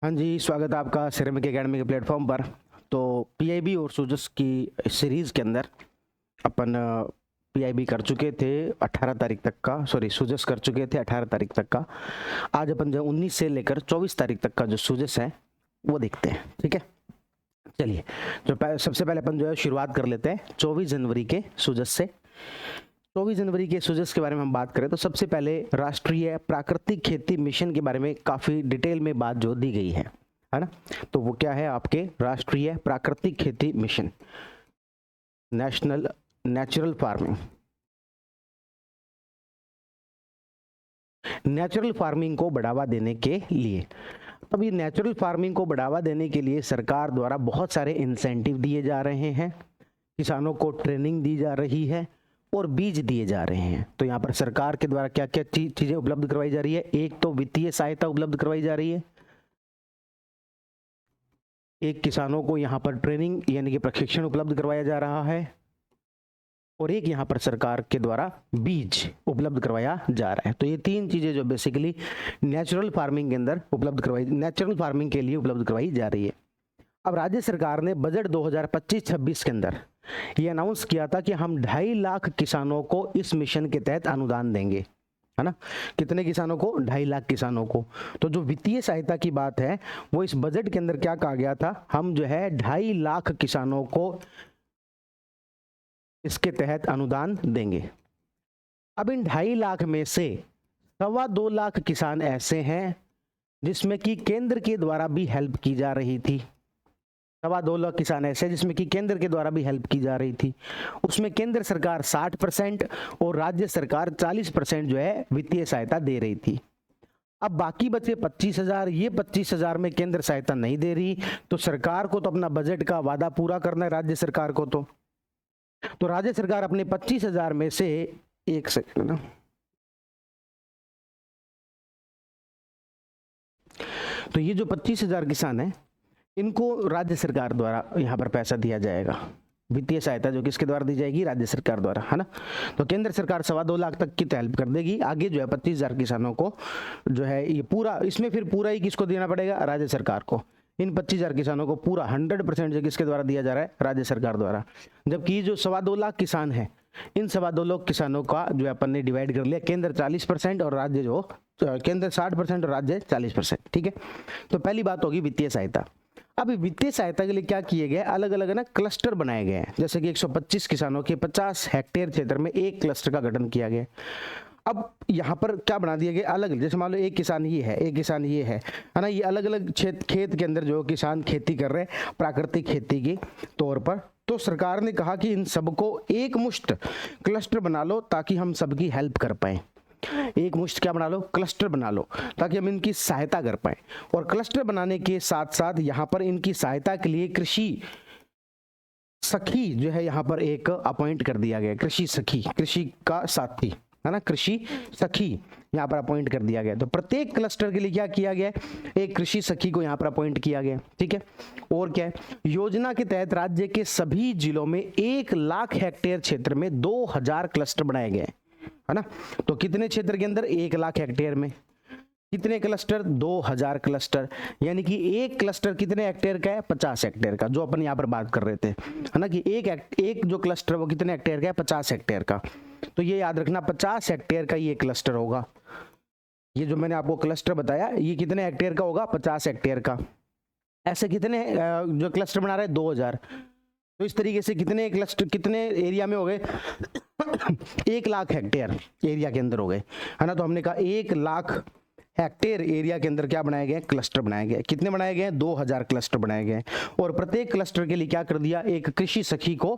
हाँ जी, स्वागत है आपका सिरेमिक एकेडमी के प्लेटफॉर्म पर। तो पीआईबी और सूजस की सीरीज़ के अंदर अपन पीआईबी कर चुके थे 18 तारीख तक का, सॉरी सूजस कर चुके थे 18 तारीख तक का। आज अपन जो 19 से लेकर 24 तारीख तक का जो सूजस है वो देखते हैं, ठीक है। चलिए, सबसे पहले अपन जो है शुरुआत कर लेते हैं 24 जनवरी के सूजस से। 24 जनवरी के सूजस के बारे में हम बात करें तो सबसे पहले राष्ट्रीय प्राकृतिक खेती मिशन के बारे में काफ़ी डिटेल में बात जो दी गई है ना। तो वो क्या है, आपके राष्ट्रीय प्राकृतिक खेती mission, national natural farming. Natural farming को बढ़ावा देने के लिए, अब ये नेचुरल फार्मिंग को बढ़ावा देने के लिए सरकार द्वारा बहुत सारे इंसेंटिव दिए जा रहे हैं, किसानों को ट्रेनिंग दी जा रही है और बीज दिए जा रहे हैं। तो यहाँ पर सरकार के द्वारा क्या क्या चीजें उपलब्ध करवाई जा रही है। एक तो वित्तीय सहायता उपलब्ध करवाई जा रही है, एक किसानों को यहाँ पर ट्रेनिंग यानी कि प्रशिक्षण उपलब्ध करवाया जा रहा है, और एक यहाँ पर सरकार के द्वारा बीज उपलब्ध करवाया जा रहा है। तो ये तीन चीजें जो बेसिकली नेचुरल फार्मिंग के अंदर उपलब्ध करवाई, नेचुरल फार्मिंग के लिए उपलब्ध करवाई जा रही है। अब राज्य सरकार ने बजट 2025-26 के अंदर ये अनाउंस किया था कि हम 2.5 लाख किसानों को इस मिशन के तहत अनुदान देंगे, है ना। कितने किसानों को? 2.5 लाख किसानों को। तो जो वित्तीय सहायता की बात है वो इस बजट के अंदर क्या कहा गया था, हम जो है 2.5 लाख किसानों को इसके तहत अनुदान देंगे। अब इन 2.5 लाख में से 2.25 लाख किसान ऐसे हैं जिसमें कि केंद्र के द्वारा भी हेल्प की जा रही थी। 2.25 लाख किसान ऐसे जिसमें कि केंद्र के द्वारा भी हेल्प की जा रही थी। उसमें केंद्र सरकार 60% और राज्य सरकार 40% जो है वित्तीय सहायता दे रही थी। अब बाकी बचे 25,000, ये 25,000 में केंद्र सहायता नहीं दे रही, तो सरकार को तो अपना बजट का वादा पूरा करना है, राज्य सरकार को। तो राज्य सरकार अपने 25,000 में से, एक सेकंड ना, तो ये जो 25,000 किसान है इनको राज्य सरकार द्वारा यहाँ पर पैसा दिया जाएगा, वित्तीय सहायता जो किसके द्वारा दी जाएगी, राज्य सरकार द्वारा, है ना। तो केंद्र सरकार 2.25 लाख तक की हेल्प कर देगी। आगे जो है 25,000 किसानों को जो है ये पूरा, इसमें फिर पूरा ही किसको देना पड़ेगा, राज्य सरकार को। इन 25,000 किसानों को पूरा 100% जो किसके द्वारा दिया जा रहा है, राज्य सरकार द्वारा। जबकि जो 2.25 लाख किसान है, इन 2.25 लाख किसानों का जो है अपन ने डिवाइड कर लिया, केंद्र 40% और राज्य जो केंद्र 60% और राज्य 40%, ठीक है। तो पहली बात होगी वित्तीय सहायता। अब वित्तीय सहायता के लिए क्या किए गए, अलग अलग ना क्लस्टर बनाए गए हैं। जैसे कि 125 किसानों के 50 हेक्टेयर क्षेत्र में एक क्लस्टर का गठन किया गया। अब यहाँ पर क्या बना दिया गया, अलग, जैसे मान लो एक किसान ये है, एक किसान ये है ना, ये अलग अलग खेत के अंदर जो किसान खेती कर रहे हैं प्राकृतिक खेती के तौर पर। तो सरकार ने कहा कि इन सबको एक मुश्त क्लस्टर बना लो ताकि हम सबकी हेल्प कर पाए। एक मुश्त क्या बना लो, क्लस्टर बना लो ताकि हम इनकी सहायता कर पाए। और क्लस्टर बनाने के साथ साथ यहाँ पर इनकी सहायता के लिए कृषि सखी जो है यहाँ पर एक अपॉइंट कर दिया गया, कृषि सखी, कृषि का साथी, है ना, कृषि सखी यहाँ पर अपॉइंट कर दिया गया। तो प्रत्येक क्लस्टर के लिए क्या किया गया, एक कृषि सखी को यहाँ पर अपॉइंट किया गया, ठीक है। और क्या है, योजना के तहत राज्य के सभी जिलों में 1 लाख हेक्टेयर क्षेत्र में 2,000 क्लस्टर बनाए गए, है ना। तो कितने क्षेत्र के अंदर, 1 लाख हेक्टेयर में कितने क्लस्टर, 2,000 क्लस्टर। यानी कि एक क्लस्टर कितने हेक्टेयर का है, 50 हेक्टेयर का, जो अपन यहाँ पर बात कर रहे थे, है ना, कि एक जो क्लस्टर वो कितने हेक्टेयर का है, 50 हेक्टेयर का। तो ये याद रखना 50 हेक्टेयर का ये क्लस्टर होगा। ये जो मैंने आपको क्लस्टर बताया ये कितने हेक्टेयर का होगा, 50 हेक्टेयर का। ऐसे कितने जो क्लस्टर बना रहे हैं, 2,000। तो इस तरीके से कितने क्लस्टर कितने एरिया में हो गए 1 लाख हेक्टेयर एरिया के अंदर हो गए, है ना। तो हमने कहा 1 लाख हेक्टेयर एरिया के अंदर क्या बनाए गए, क्लस्टर बनाए गए। कितने बनाए गए, 2,000 क्लस्टर बनाए गए। और प्रत्येक क्लस्टर के लिए क्या कर दिया, एक कृषि सखी को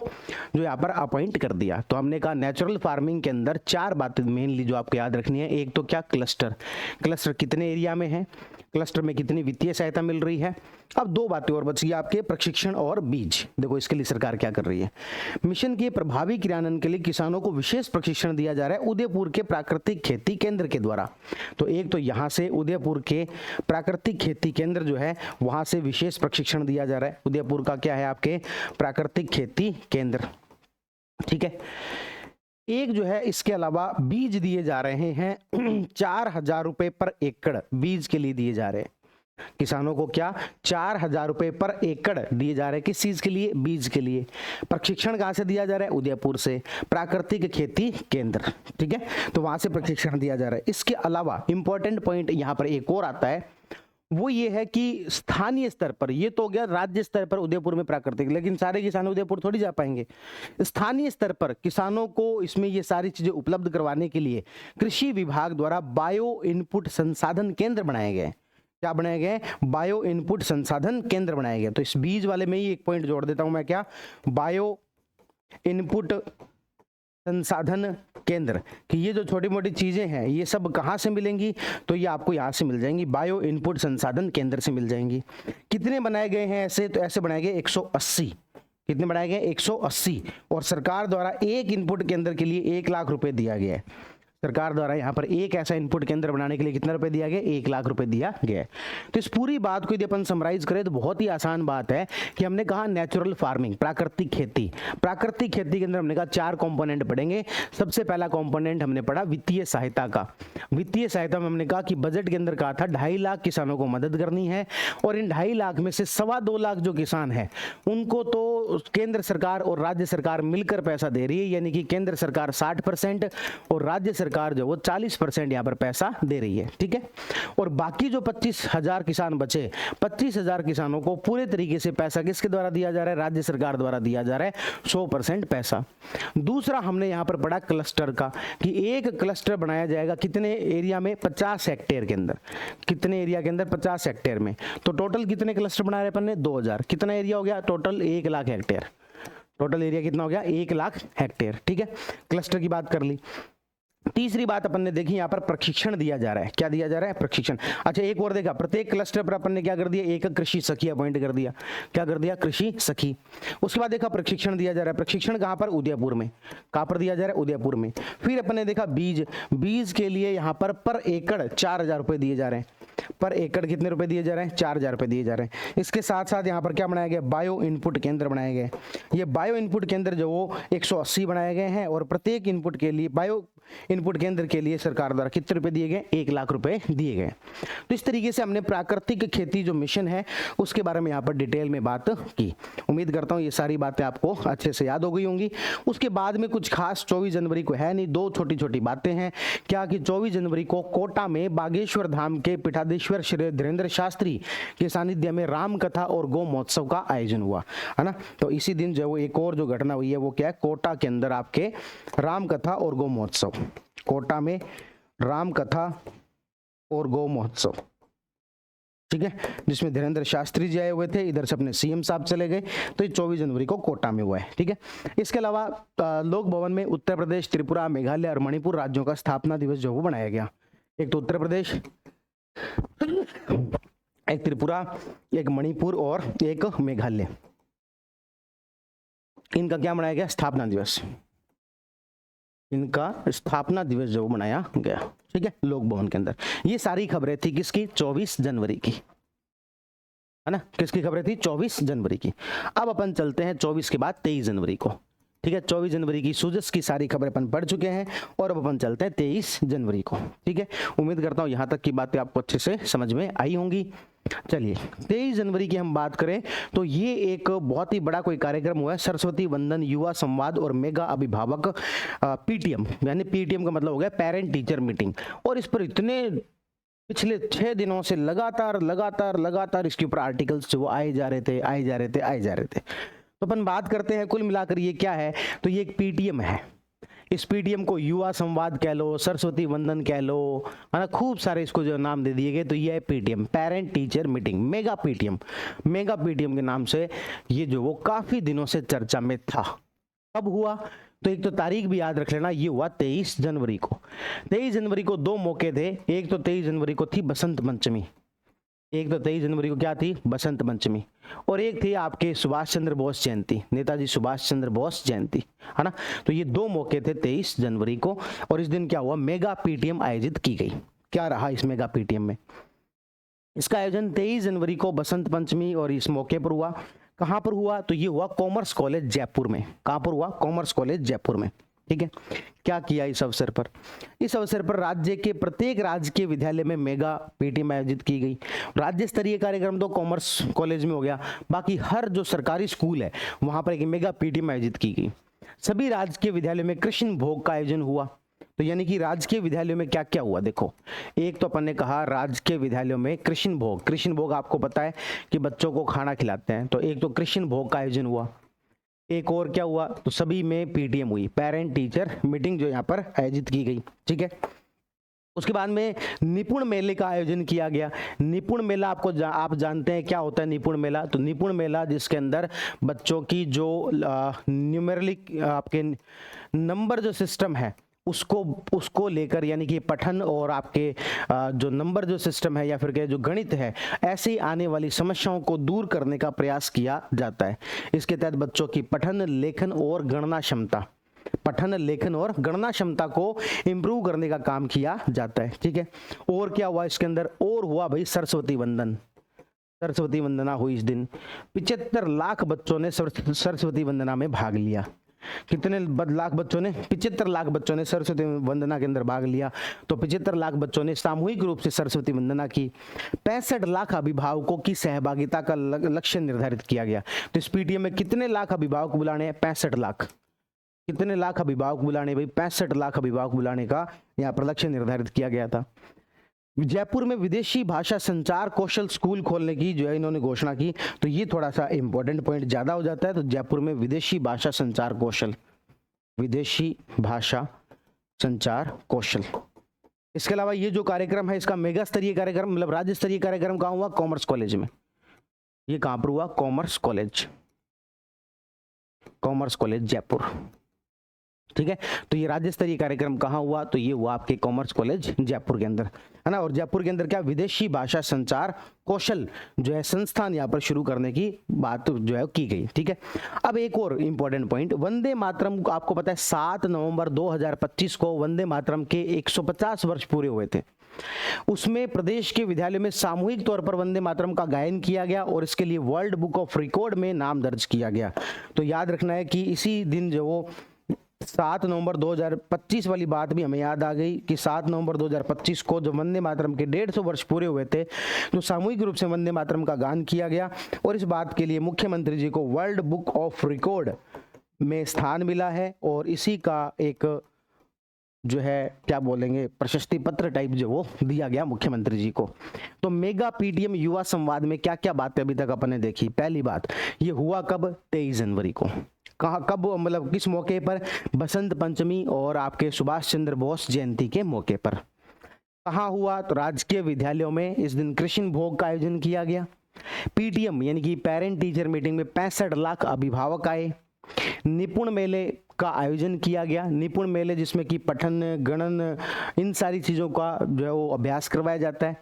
जो यहाँ पर अपॉइंट कर दिया। तो हमने कहा नेचुरल फार्मिंग के अंदर 4 बातें मेनली जो आपको याद रखनी है। एक तो क्या, क्लस्टर, क्लस्टर कितने एरिया में है, क्लस्टर में कितनी वित्तीय सहायता मिल रही है। अब 2 बातें और बच गई आपके, प्रशिक्षण और बीज। देखो इसके लिए सरकार क्या कर रही है, मिशन के प्रभावी क्रियान्वयन के लिए किसानों को विशेष प्रशिक्षण दिया जा रहा है उदयपुर के प्राकृतिक खेती केंद्र के द्वारा। तो एक तो यहाँ से उदयपुर के प्राकृतिक खेती केंद्र जो है वहां से विशेष प्रशिक्षण दिया जा रहा है। उदयपुर का क्या है, आपके प्राकृतिक खेती केंद्र, ठीक है। एक जो है इसके अलावा बीज दिए जा रहे हैं 4,000 रुपए पर एकड़ बीज के लिए दिए जा रहे हैं। किसानों को क्या 4,000 रुपए पर एकड़ दिए जा रहे हैं, किस चीज के लिए, बीज के लिए। प्रशिक्षण कहां से दिया जा रहा है, उदयपुर से, प्राकृतिक खेती केंद्र, ठीक है, तो वहां से प्रशिक्षण दिया जा रहा है। इसके अलावा इंपॉर्टेंट पॉइंट यहां पर एक और आता है, वो ये है कि स्थानीय स्तर पर, ये तो हो गया राज्य स्तर पर उदयपुर में प्राकृतिक, लेकिन सारे किसान उदयपुर थोड़ी जा पाएंगे। स्थानीय स्तर पर किसानों को इसमें ये सारी चीजें उपलब्ध करवाने के लिए कृषि विभाग द्वारा बायो इनपुट संसाधन केंद्र बनाए गए। क्या बनाए गए, बायो इनपुट संसाधन केंद्र बनाए गए। तो इस बीज वाले में ही एक पॉइंट जोड़ देता हूं मैं, क्या, बायो इनपुट संसाधन केंद्र, कि ये जो छोटी मोटी चीजें हैं ये सब कहां से मिलेंगी, तो ये आपको यहां से मिल जाएंगी, बायो इनपुट संसाधन केंद्र से मिल जाएंगी। कितने बनाए गए हैं ऐसे, तो ऐसे बनाए गए 180। कितने बनाए गए, 180, और सरकार द्वारा एक इनपुट केंद्र के लिए 1 लाख रुपए दिया गया है। सरकार द्वारा यहाँ पर एक ऐसा इनपुट केंद्र बनाने के लिए कितना रुपए दिया गया, 1 लाख रुपए दिया गया। तो इस पूरी बात को यदि अपन समराइज करें तो बहुत ही आसान बात है कि हमने कहा नेचुरल फार्मिंग, प्राकृतिक खेती। प्राकृतिक खेती के अंदर हमने कहा 4 कंपोनेंट पढ़ेंगे। सबसे पहला कंपोनेंट हमने पढ़ा वित्तीय सहायता का। वित्तीय सहायता में हमने कहा कि बजट के अंदर कहा था 2.5 लाख किसानों को मदद करनी है, और इन 2.5 लाख में से 2.25 लाख जो किसान है उनको तो केंद्र सरकार और राज्य सरकार मिलकर पैसा दे रही है, यानी कि केंद्र सरकार 60% और राज्य सरकार जो वो 40% यहां पर पैसा दे रही है, ठीक है। और बाकी जो 25,000 किसान बचे, 25,000 किसानों को पूरे तरीके से पैसा किसके द्वारा दिया जा रहा है, राज्य सरकार द्वारा दिया जा रहा है, 100% पैसा। दूसरा हमने यहां पर पढ़ा क्लस्टर का, कि एक क्लस्टर बनाया जाएगा कितने एरिया में, 50 हेक्टेयर के अंदर। कितने एरिया के अंदर, 50 हेक्टेयर में। तो टोटल कितने क्लस्टर बना रहे अपन ने, 2000। कितना एरिया हो गया total, 1 lakh hectare. Total area कितना हो गया, 1 लाख हेक्टेयर, ठीक है। क्लस्टर की बात कर ली। तीसरी बात अपन ने देखी, यहां पर प्रशिक्षण दिया जा रहा है। क्या दिया जा रहा है, प्रशिक्षण। अच्छा एक और देखा, प्रत्येक क्लस्टर पर अपन ने क्या कर दिया, एक कृषि सखी अपॉइंट कर दिया। क्या कर दिया, कृषि सखी। उसके बाद देखा प्रशिक्षण दिया जा रहा है। प्रशिक्षण कहां पर, उदयपुर में। कहां पर दिया जा रहा है, उदयपुर में। फिर अपन ने देखा बीज, बीज के लिए यहां पर एकड़ 4,000 रुपए दिए जा रहे हैं। पर एकड़ कितने रुपए दिए जा रहे हैं, 4,000 रुपए दिए जा रहे हैं। इसके साथ साथ यहाँ पर क्या बनाया गया, बायो इनपुट केंद्र बनाए गए। ये बायो इनपुट केंद्र जो वो 180 बनाए गए हैं, और प्रत्येक इनपुट के लिए, बायो इनपुट केंद्र के लिए सरकार द्वारा कितने रुपए दिए गए, 1 लाख रुपए दिए गए। तो इस तरीके से हमने प्राकृतिक खेती जो मिशन है उसके बारे में यहाँ पर डिटेल में बात की। उम्मीद करता हूँ ये सारी बातें आपको अच्छे से याद हो गई होंगी। उसके बाद में कुछ खास 24 जनवरी को है नहीं, 2 छोटी छोटी बातें हैं। क्या कि 24 जनवरी को कोटा में बागेश्वर धाम के पीठाधीश्वर श्री धीरेन्द्र शास्त्री के सानिध्य में राम कथा और गौ महोत्सव का आयोजन हुआ, है ना। तो इसी दिन जो एक और जो घटना हुई है वो क्या है, कोटा के अंदर आपके राम कथा और गौ महोत्सव। कोटा में राम कथा और गौ महोत्सव, ठीक है, जिसमें धीरेन्द्र शास्त्री जी आए हुए थे, इधर से अपने सीएम साहब चले गए। तो ये 24 जनवरी को कोटा में हुआ है, ठीक है। इसके अलावा लोक भवन में उत्तर प्रदेश, त्रिपुरा, मेघालय और मणिपुर राज्यों का स्थापना दिवस जो वो बनाया गया। एक तो उत्तर प्रदेश, एक त्रिपुरा, एक मणिपुर और एक मेघालय, इनका क्या बनाया गया, स्थापना दिवस। इनका स्थापना दिवस जो मनाया गया, ठीक है, लोक भवन के अंदर। ये सारी खबरें थी किसकी, 24 जनवरी की, है ना। किसकी खबरें थी, 24 जनवरी की। अब अपन चलते हैं 24 के बाद 23 जनवरी को, ठीक है। 24 जनवरी की सूजस की सारी खबरें अपन पढ़ चुके हैं, और अब अपन चलते हैं 23 जनवरी को, ठीक है। उम्मीद करता हूं यहां तक की बातें आपको अच्छे से समझ में आई होंगी। चलिए 23 जनवरी की हम बात करें तो ये एक बहुत ही बड़ा कोई कार्यक्रम हुआ है, सरस्वती वंदन युवा संवाद और मेगा अभिभावक पीटीएम, यानी पीटीएम का मतलब हो गया पेरेंट टीचर मीटिंग। और इस पर इतने पिछले 6 दिनों से लगातार इसके ऊपर आर्टिकल्स जो आए जा रहे थे। तो अपन बात करते हैं कुल मिलाकर ये क्या है, तो ये एक पीटीएम है। इस पीटीएम को युवा संवाद कह लो, सरस्वती वंदन कह लो, है ना, खूब सारे इसको जो नाम दे दिए गए। तो ये है PTM, parent teacher meeting, mega PTM के नाम से ये जो वो काफी दिनों से चर्चा में था। कब हुआ, तो एक तो तारीख भी याद रख लेना, ये हुआ 23 जनवरी को। 23 जनवरी को 2 मौके थे। एक तो 23 जनवरी को थी बसंत पंचमी, क्या थी, बसंत पंचमी। और एक थी आपके सुभाष चंद्र बोस जयंती, नेताजी सुभाष चंद्र बोस जयंती, है ना। तो ये 2 मौके थे 23 जनवरी को। और इस दिन क्या हुआ, मेगा पीटीएम आयोजित की गई। क्या रहा इस मेगा पीटीएम में, इसका आयोजन 23 जनवरी को बसंत पंचमी और इस मौके पर हुआ। कहां पर हुआ, तो ये हुआ कॉमर्स कॉलेज जयपुर में। कहां पर हुआ, कॉमर्स कॉलेज जयपुर में, ठीक है, क्या किया इस अवसर पर? इस अवसर पर राज्य के प्रत्येक राजकीय विद्यालय में मेगा पीटीएम आयोजित की गई। राज्य स्तरीय कार्यक्रम तो कॉमर्स कॉलेज में हो गया, बाकी हर जो सरकारी स्कूल है वहां पर एक मेगा पीटीएम आयोजित की गई। सभी राजकीय विद्यालयों में कृष्ण भोग का आयोजन हुआ। तो यानी कि राजकीय विद्यालयों में क्या क्या हुआ देखो, एक तो अपन ने कहा राजकीय विद्यालयों में कृष्ण भोग। कृष्ण भोग आपको पता है कि बच्चों को खाना खिलाते हैं, तो एक तो कृष्ण भोग का आयोजन हुआ। एक और क्या हुआ, तो सभी में पीटीएम हुई, पेरेंट टीचर मीटिंग जो यहाँ पर आयोजित की गई। ठीक है, उसके बाद में निपुण मेले का आयोजन किया गया। निपुण मेला आप जानते हैं क्या होता है निपुण मेला? तो निपुण मेला जिसके अंदर बच्चों की जो न्यूमेरिक आपके नंबर जो सिस्टम है उसको लेकर, यानी कि पठन और आपके जो नंबर जो सिस्टम है या फिर के जो गणित है, ऐसे ही आने वाली समस्याओं को दूर करने का प्रयास किया जाता है। इसके तहत बच्चों की पठन लेखन और गणना क्षमता को इम्प्रूव करने का काम किया जाता है। ठीक है, और क्या हुआ इसके अंदर? और हुआ भाई सरस्वती वंदना हुई इस दिन। 75 लाख बच्चों ने सरस्वती वंदना में भाग लिया। कितने लाख बच्चों ने? 75 लाख बच्चों ने सरस्वती वंदना के अंदर भाग लिया। तो 75 लाख बच्चों ने सामूहिक रूप से सरस्वती वंदना की। 65 लाख अभिभावकों की सहभागिता का लक्ष्य निर्धारित किया गया। तो इस पीटीएम में कितने लाख अभिभावक बुलाने हैं? 65 लाख। कितने लाख अभिभावक बुलाने भाई? 65 लाख अभिभावक बुलाने का यहाँ पर लक्ष्य निर्धारित किया गया था। जयपुर में विदेशी भाषा संचार कौशल स्कूल खोलने की जो है इन्होंने घोषणा की। तो ये थोड़ा सा इंपॉर्टेंट पॉइंट ज्यादा हो जाता है। तो जयपुर में विदेशी भाषा संचार कौशल, इसके अलावा ये जो कार्यक्रम है इसका मेगा स्तरीय कार्यक्रम मतलब राज्य स्तरीय कार्यक्रम कहाँ हुआ? कॉमर्स कॉलेज में। ये कहां पर हुआ? Commerce college Jaipur. ठीक है, तो ये राज्य स्तरीय कार्यक्रम कहाँ हुआ? तो ये हुआ आपके कॉमर्स कॉलेज जयपुर के अंदर, है ना। और जयपुर के अंदर क्या विदेशी भाषा संचार कौशल जो है संस्थान यहाँ पर शुरू करने की बात जो है की गई। ठीक है, अब एक और इंपॉर्टेंट पॉइंट, वंदे मातरम। आपको पता है 7 नवंबर 2025 को वंदे मातरम के 150 वर्ष पूरे हुए थे। उसमें प्रदेश के विद्यालयों में सामूहिक तौर पर वंदे मातरम का गायन किया गया और इसके लिए वर्ल्ड बुक ऑफ रिकॉर्ड में नाम दर्ज किया गया। तो याद रखना है कि इसी दिन जो वो 7 नवंबर 2025 वाली बात भी हमें याद आ गई कि 7 नवंबर 2025 को जो वंदे मातरम के 150 वर्ष पूरे हुए थे, तो सामूहिक रूप से वंदे मातरम का गान किया गया और इस बात के लिए मुख्यमंत्री जी को वर्ल्ड बुक ऑफ रिकॉर्ड में स्थान मिला है और इसी का एक जो है क्या बोलेंगे प्रशस्ति पत्र टाइप जो वो दिया गया मुख्यमंत्री जी को। तो मेगा पीटीएम युवा संवाद में क्या क्या बातें अभी तक अपन ने देखी? पहली बात, ये हुआ कब? 23 जनवरी को। कहाँ कब मतलब किस मौके पर? बसंत पंचमी और आपके सुभाष चंद्र बोस जयंती के मौके पर। कहाँ हुआ? तो राजकीय विद्यालयों में इस दिन कृष्ण भोग का आयोजन किया गया। पीटीएम यानी कि पेरेंट टीचर मीटिंग में 65 लाख अभिभावक आए। निपुण मेले का आयोजन किया गया। निपुण मेले जिसमें कि पठन गणन इन सारी चीजों का जो है वो अभ्यास करवाया जाता है।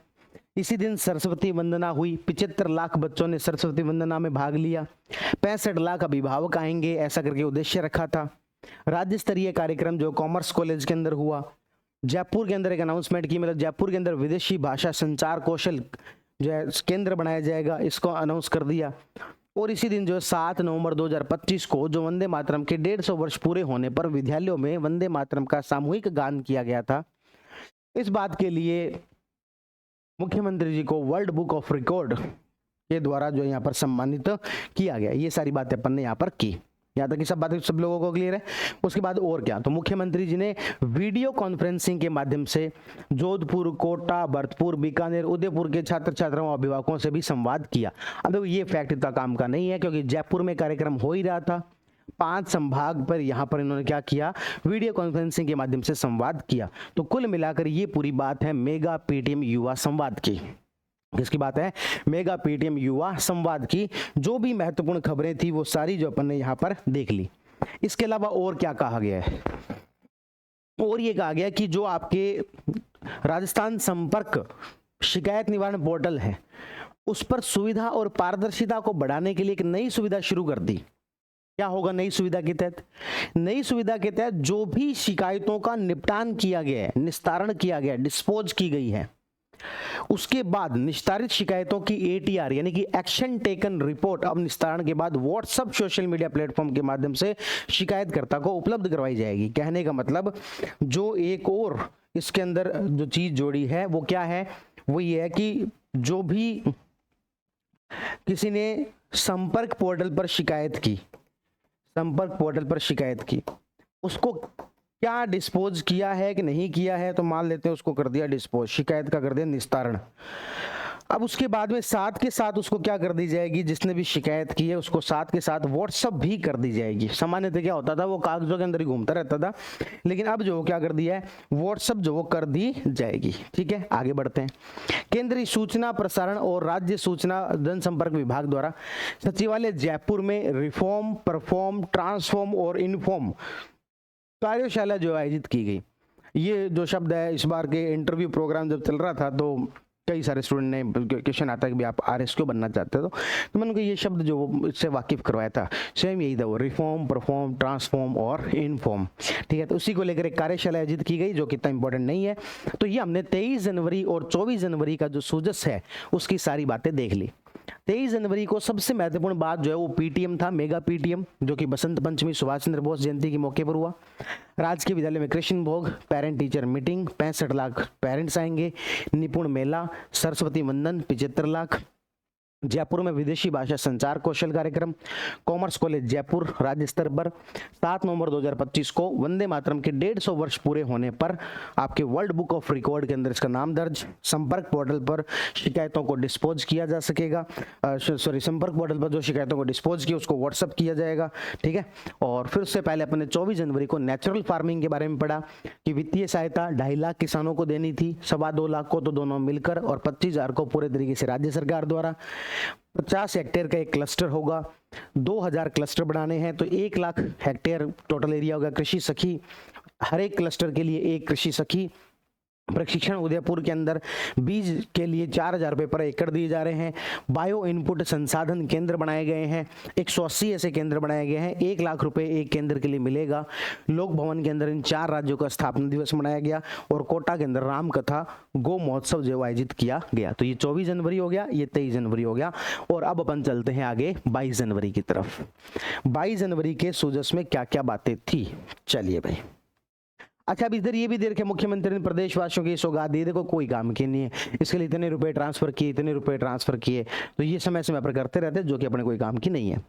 इसी दिन सरस्वती वंदना हुई। 75 लाख बच्चों ने सरस्वती वंदना में भाग लिया। 65 लाख अभिभावक आएंगे ऐसा करके उद्देश्य रखा था। राज्य स्तरीय कार्यक्रम जो कॉमर्स कॉलेज के अंदर हुआ। जयपुर के अंदर एक अनाउंसमेंट की, मतलब जयपुर के अंदर विदेशी भाषा संचार कौशल जो है केंद्र बनाया जाएगा, इसको अनाउंस कर दिया। और इसी दिन जो 7 नवंबर 2025 को जो वंदे मातरम के 150 वर्ष पूरे होने पर विद्यालयों में वंदे मातरम का सामूहिक गान किया गया था। इस बात के लिए मुख्यमंत्री जी को वर्ल्ड बुक ऑफ रिकॉर्ड के द्वारा जो यहाँ पर सम्मानित किया गया। ये सारी बातें अपन ने यहाँ पर की। यहाँ तक कि सब बातें सब लोगों को क्लियर है। उसके बाद और क्या, तो मुख्यमंत्री जी ने वीडियो कॉन्फ्रेंसिंग के माध्यम से जोधपुर, कोटा, भरतपुर, बीकानेर, उदयपुर के छात्र छात्राओं अभिभावकों से भी संवाद किया। अब ये फैक्ट इतना काम का नहीं है क्योंकि जयपुर में कार्यक्रम हो ही रहा था। 5 संभाग पर यहाँ पर इन्होंने क्या किया? वीडियो कॉन्फ्रेंसिंग के माध्यम से संवाद किया। तो कुल मिलाकर ये पूरी बात है मेगा पीटीएम युवा संवाद की। किसकी बात है? मेगा पीटीएम युवा संवाद की। जो भी महत्वपूर्ण खबरें थी वो सारी जो अपन ने यहाँ पर देख ली। इसके अलावा और क्या कहा गया है? और ये कहा गया कि जो आपके राजस्थान संपर्क शिकायत निवारण पोर्टल है उस पर सुविधा और पारदर्शिता को बढ़ाने के लिए एक नई सुविधा शुरू कर दी। क्या होगा नई सुविधा के तहत? नई सुविधा के तहत जो भी शिकायतों का निपटान किया गया है, निस्तारण किया गया, डिस्पोज की गई है, उसके बाद निस्तारित शिकायतों की ATR यानी कि एक्शन टेकन रिपोर्ट अब निस्तारण के बाद व्हाट्सएप सोशल मीडिया प्लेटफॉर्म के माध्यम से शिकायतकर्ता को उपलब्ध करवाई जाएगी। कहने का मतलब जो एक और इसके अंदर जो चीज जोड़ी है वो क्या है, वो ये है कि जो भी किसी ने संपर्क पोर्टल पर शिकायत की, संपर्क पोर्टल पर शिकायत की, उसको क्या डिस्पोज किया है कि नहीं किया है, तो मान लेते हैं उसको कर दिया डिस्पोज, शिकायत का कर दिया निस्तारण। अब उसके बाद में साथ के साथ उसको क्या कर दी जाएगी, जिसने भी शिकायत की है उसको साथ के साथ व्हाट्सअप भी कर दी जाएगी। सामान्यतः क्या होता था, वो कागजों के अंदर ही घूमता रहता था, लेकिन अब जो क्या कर दिया है, व्हाट्सअप जो वो कर दी जाएगी। ठीक है, आगे बढ़ते हैं। केंद्रीय सूचना प्रसारण और राज्य सूचना जनसंपर्क विभाग द्वारा सचिवालय जयपुर में रिफॉर्म, परफॉर्म, ट्रांसफॉर्म और इन्फॉर्म कार्यशाला जो आयोजित की गई। ये जो शब्द है, इस बार के इंटरव्यू प्रोग्राम जब चल रहा था तो कई सारे स्टूडेंट ने क्वेश्चन आता है कि आप RSQ बनना चाहते हो, तो मैंने उनको ये शब्द जो इससे वाकिफ करवाया था, सेम यही था वो, रिफॉर्म, परफॉर्म, ट्रांसफॉर्म और इनफॉर्म। ठीक है, तो उसी को लेकर एक कार्यशाला आयोजित की गई जो कि इतना इंपॉर्टेंट नहीं है। तो ये हमने 23 जनवरी और 24 जनवरी का जो सूजस है उसकी सारी बातें देख ली। 23 जनवरी को सबसे महत्वपूर्ण बात जो है वो PTM था, मेगा PTM, जो कि बसंत पंचमी सुभाष चंद्र बोस जयंती के मौके पर हुआ। राजकीय विद्यालय में कृष्ण भोग, parent teacher meeting, 65 lakh parents आएंगे, निपुण मेला, सरस्वती वंदन 75 लाख, जयपुर में विदेशी भाषा संचार कौशल कार्यक्रम, कॉमर्स कॉलेज जयपुर राज्य स्तर पर। 7 नवंबर 2025 को वंदे मातरम के 150 वर्ष पूरे होने पर आपके वर्ल्ड बुक ऑफ रिकॉर्ड के अंदर इसका नाम दर्ज। संपर्क पोर्टल पर शिकायतों को डिस्पोज किया जा सकेगा, संपर्क पोर्टल पर जो शिकायतों को डिस्पोज किया उसको व्हाट्सअप किया जाएगा। ठीक है, और फिर उससे पहले अपने 24 जनवरी को नेचुरल फार्मिंग के बारे में पढ़ा कि वित्तीय सहायता 2.5 लाख किसानों को देनी थी, 2.25 लाख को तो दोनों मिलकर, और 25,000 को पूरे तरीके से राज्य सरकार द्वारा। 50 हेक्टेयर का एक क्लस्टर होगा, 2000 क्लस्टर बनाने हैं, तो 1 लाख हेक्टेयर टोटल एरिया होगा। कृषि सखी, हर एक क्लस्टर के लिए एक कृषि सखी। प्रशिक्षण उदयपुर के अंदर बीज के लिए 4,000 रुपये पर एकड़ दिए जा रहे हैं। बायो इनपुट संसाधन केंद्र बनाए गए हैं, 180 ऐसे केंद्र बनाए गए हैं, 1 लाख रुपए एक केंद्र के लिए मिलेगा। लोक भवन के अंदर इन 4 राज्यों का स्थापना दिवस मनाया गया, और कोटा के अंदर राम कथा गो महोत्सव जो आयोजित किया गया। तो ये 24 जनवरी हो गया, ये 23 जनवरी हो गया, और अब अपन चलते हैं आगे 22 जनवरी की तरफ। 22 जनवरी के सूजस में क्या क्या बातें थी, चलिए भाई। अच्छा, अब इधर ये भी देखे मुख्यमंत्री ने प्रदेशवासियों की सौगात दी, देखो कोई काम की नहीं है, इसके लिए इतने रुपए ट्रांसफर किए, इतने रुपए ट्रांसफर किए, तो ये समय समय पर करते रहते हैं, जो कि अपने कोई काम की नहीं है।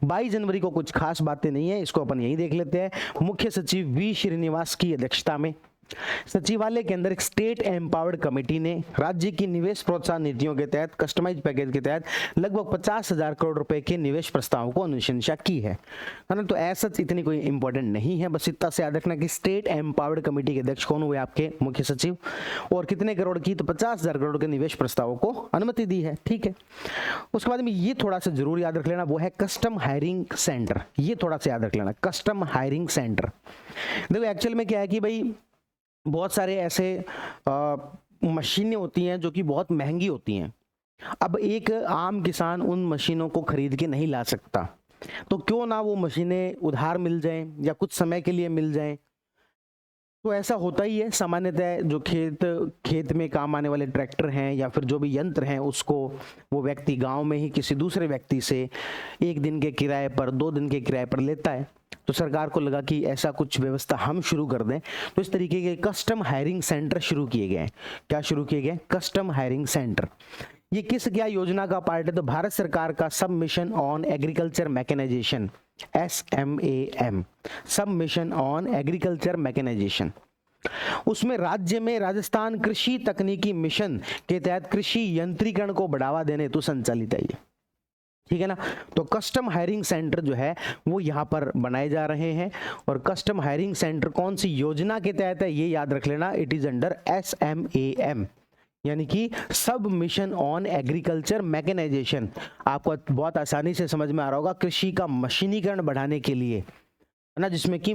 22 जनवरी को कुछ खास बातें नहीं है, इसको अपन यही देख लेते हैं। मुख्य सचिव V श्रीनिवास की अध्यक्षता में सचिवालय के अंदर एक स्टेट एम्पावर्ड कमेटी ने राज्य की निवेश प्रोत्साहन नीतियों के तहत कस्टमाइज पैकेज के तहत लगभग 50,000 करोड़ रुपए के निवेश प्रस्तावों को अनुशंसा की है ना। तो ऐसा इतनी कोई इंपॉर्टेंट नहीं है, बस इतना से याद रखना कि स्टेट एम्पावर्ड कमेटी के अध्यक्ष कौन हुए, आपके मुख्य सचिव, और कितने करोड़ की, तो 50,000 करोड़ के निवेश प्रस्तावों को अनुमति दी है। ठीक है, उसके बाद में ये थोड़ा सा जरूर याद रख लेना, वो है कस्टम हायरिंग सेंटर। ये थोड़ा सा याद रख लेना, कस्टम हायरिंग सेंटर। देखो एक्चुअल में क्या है कि भाई बहुत सारे ऐसे मशीनें होती हैं जो कि बहुत महंगी होती हैं। अब एक आम किसान उन मशीनों को खरीद के नहीं ला सकता, तो क्यों ना वो मशीनें उधार मिल जाएं या कुछ समय के लिए मिल जाएं। तो ऐसा होता ही है सामान्यतः, जो खेत में काम आने वाले ट्रैक्टर हैं या फिर जो भी यंत्र हैं, उसको वो व्यक्ति गांव में ही किसी दूसरे व्यक्ति से 1 दिन के किराए पर, 2 दिन के किराए पर लेता है। तो सरकार को लगा कि ऐसा कुछ व्यवस्था हम शुरू कर दें, तो इस तरीके के कस्टम हायरिंग सेंटर शुरू किए गए। क्या शुरू किए गए? Custom hiring centre. ये किस क्या योजना का पार्ट है? तो भारत सरकार का sub mission on agriculture mechanisation, SMAM, sub mission on agriculture mechanisation. उसमें राज्य में राजस्थान कृषि तकनीकी मिशन के तहत कृषि यंत्रीकरण को बढ़ावा देने हेतु संचालित है ये। ठीक है ना। तो कस्टम हायरिंग सेंटर जो है वो यहाँ पर बनाए जा रहे हैं, और कस्टम हायरिंग सेंटर कौन सी योजना के तहत है ये याद रख लेना, इट इज अंडर SMAM, यानी कि सब मिशन ऑन एग्रीकल्चर मैकेनाइजेशन। आपको बहुत आसानी से समझ में आ रहा होगा, कृषि का मशीनीकरण बढ़ाने के लिए, है ना, जिसमें कि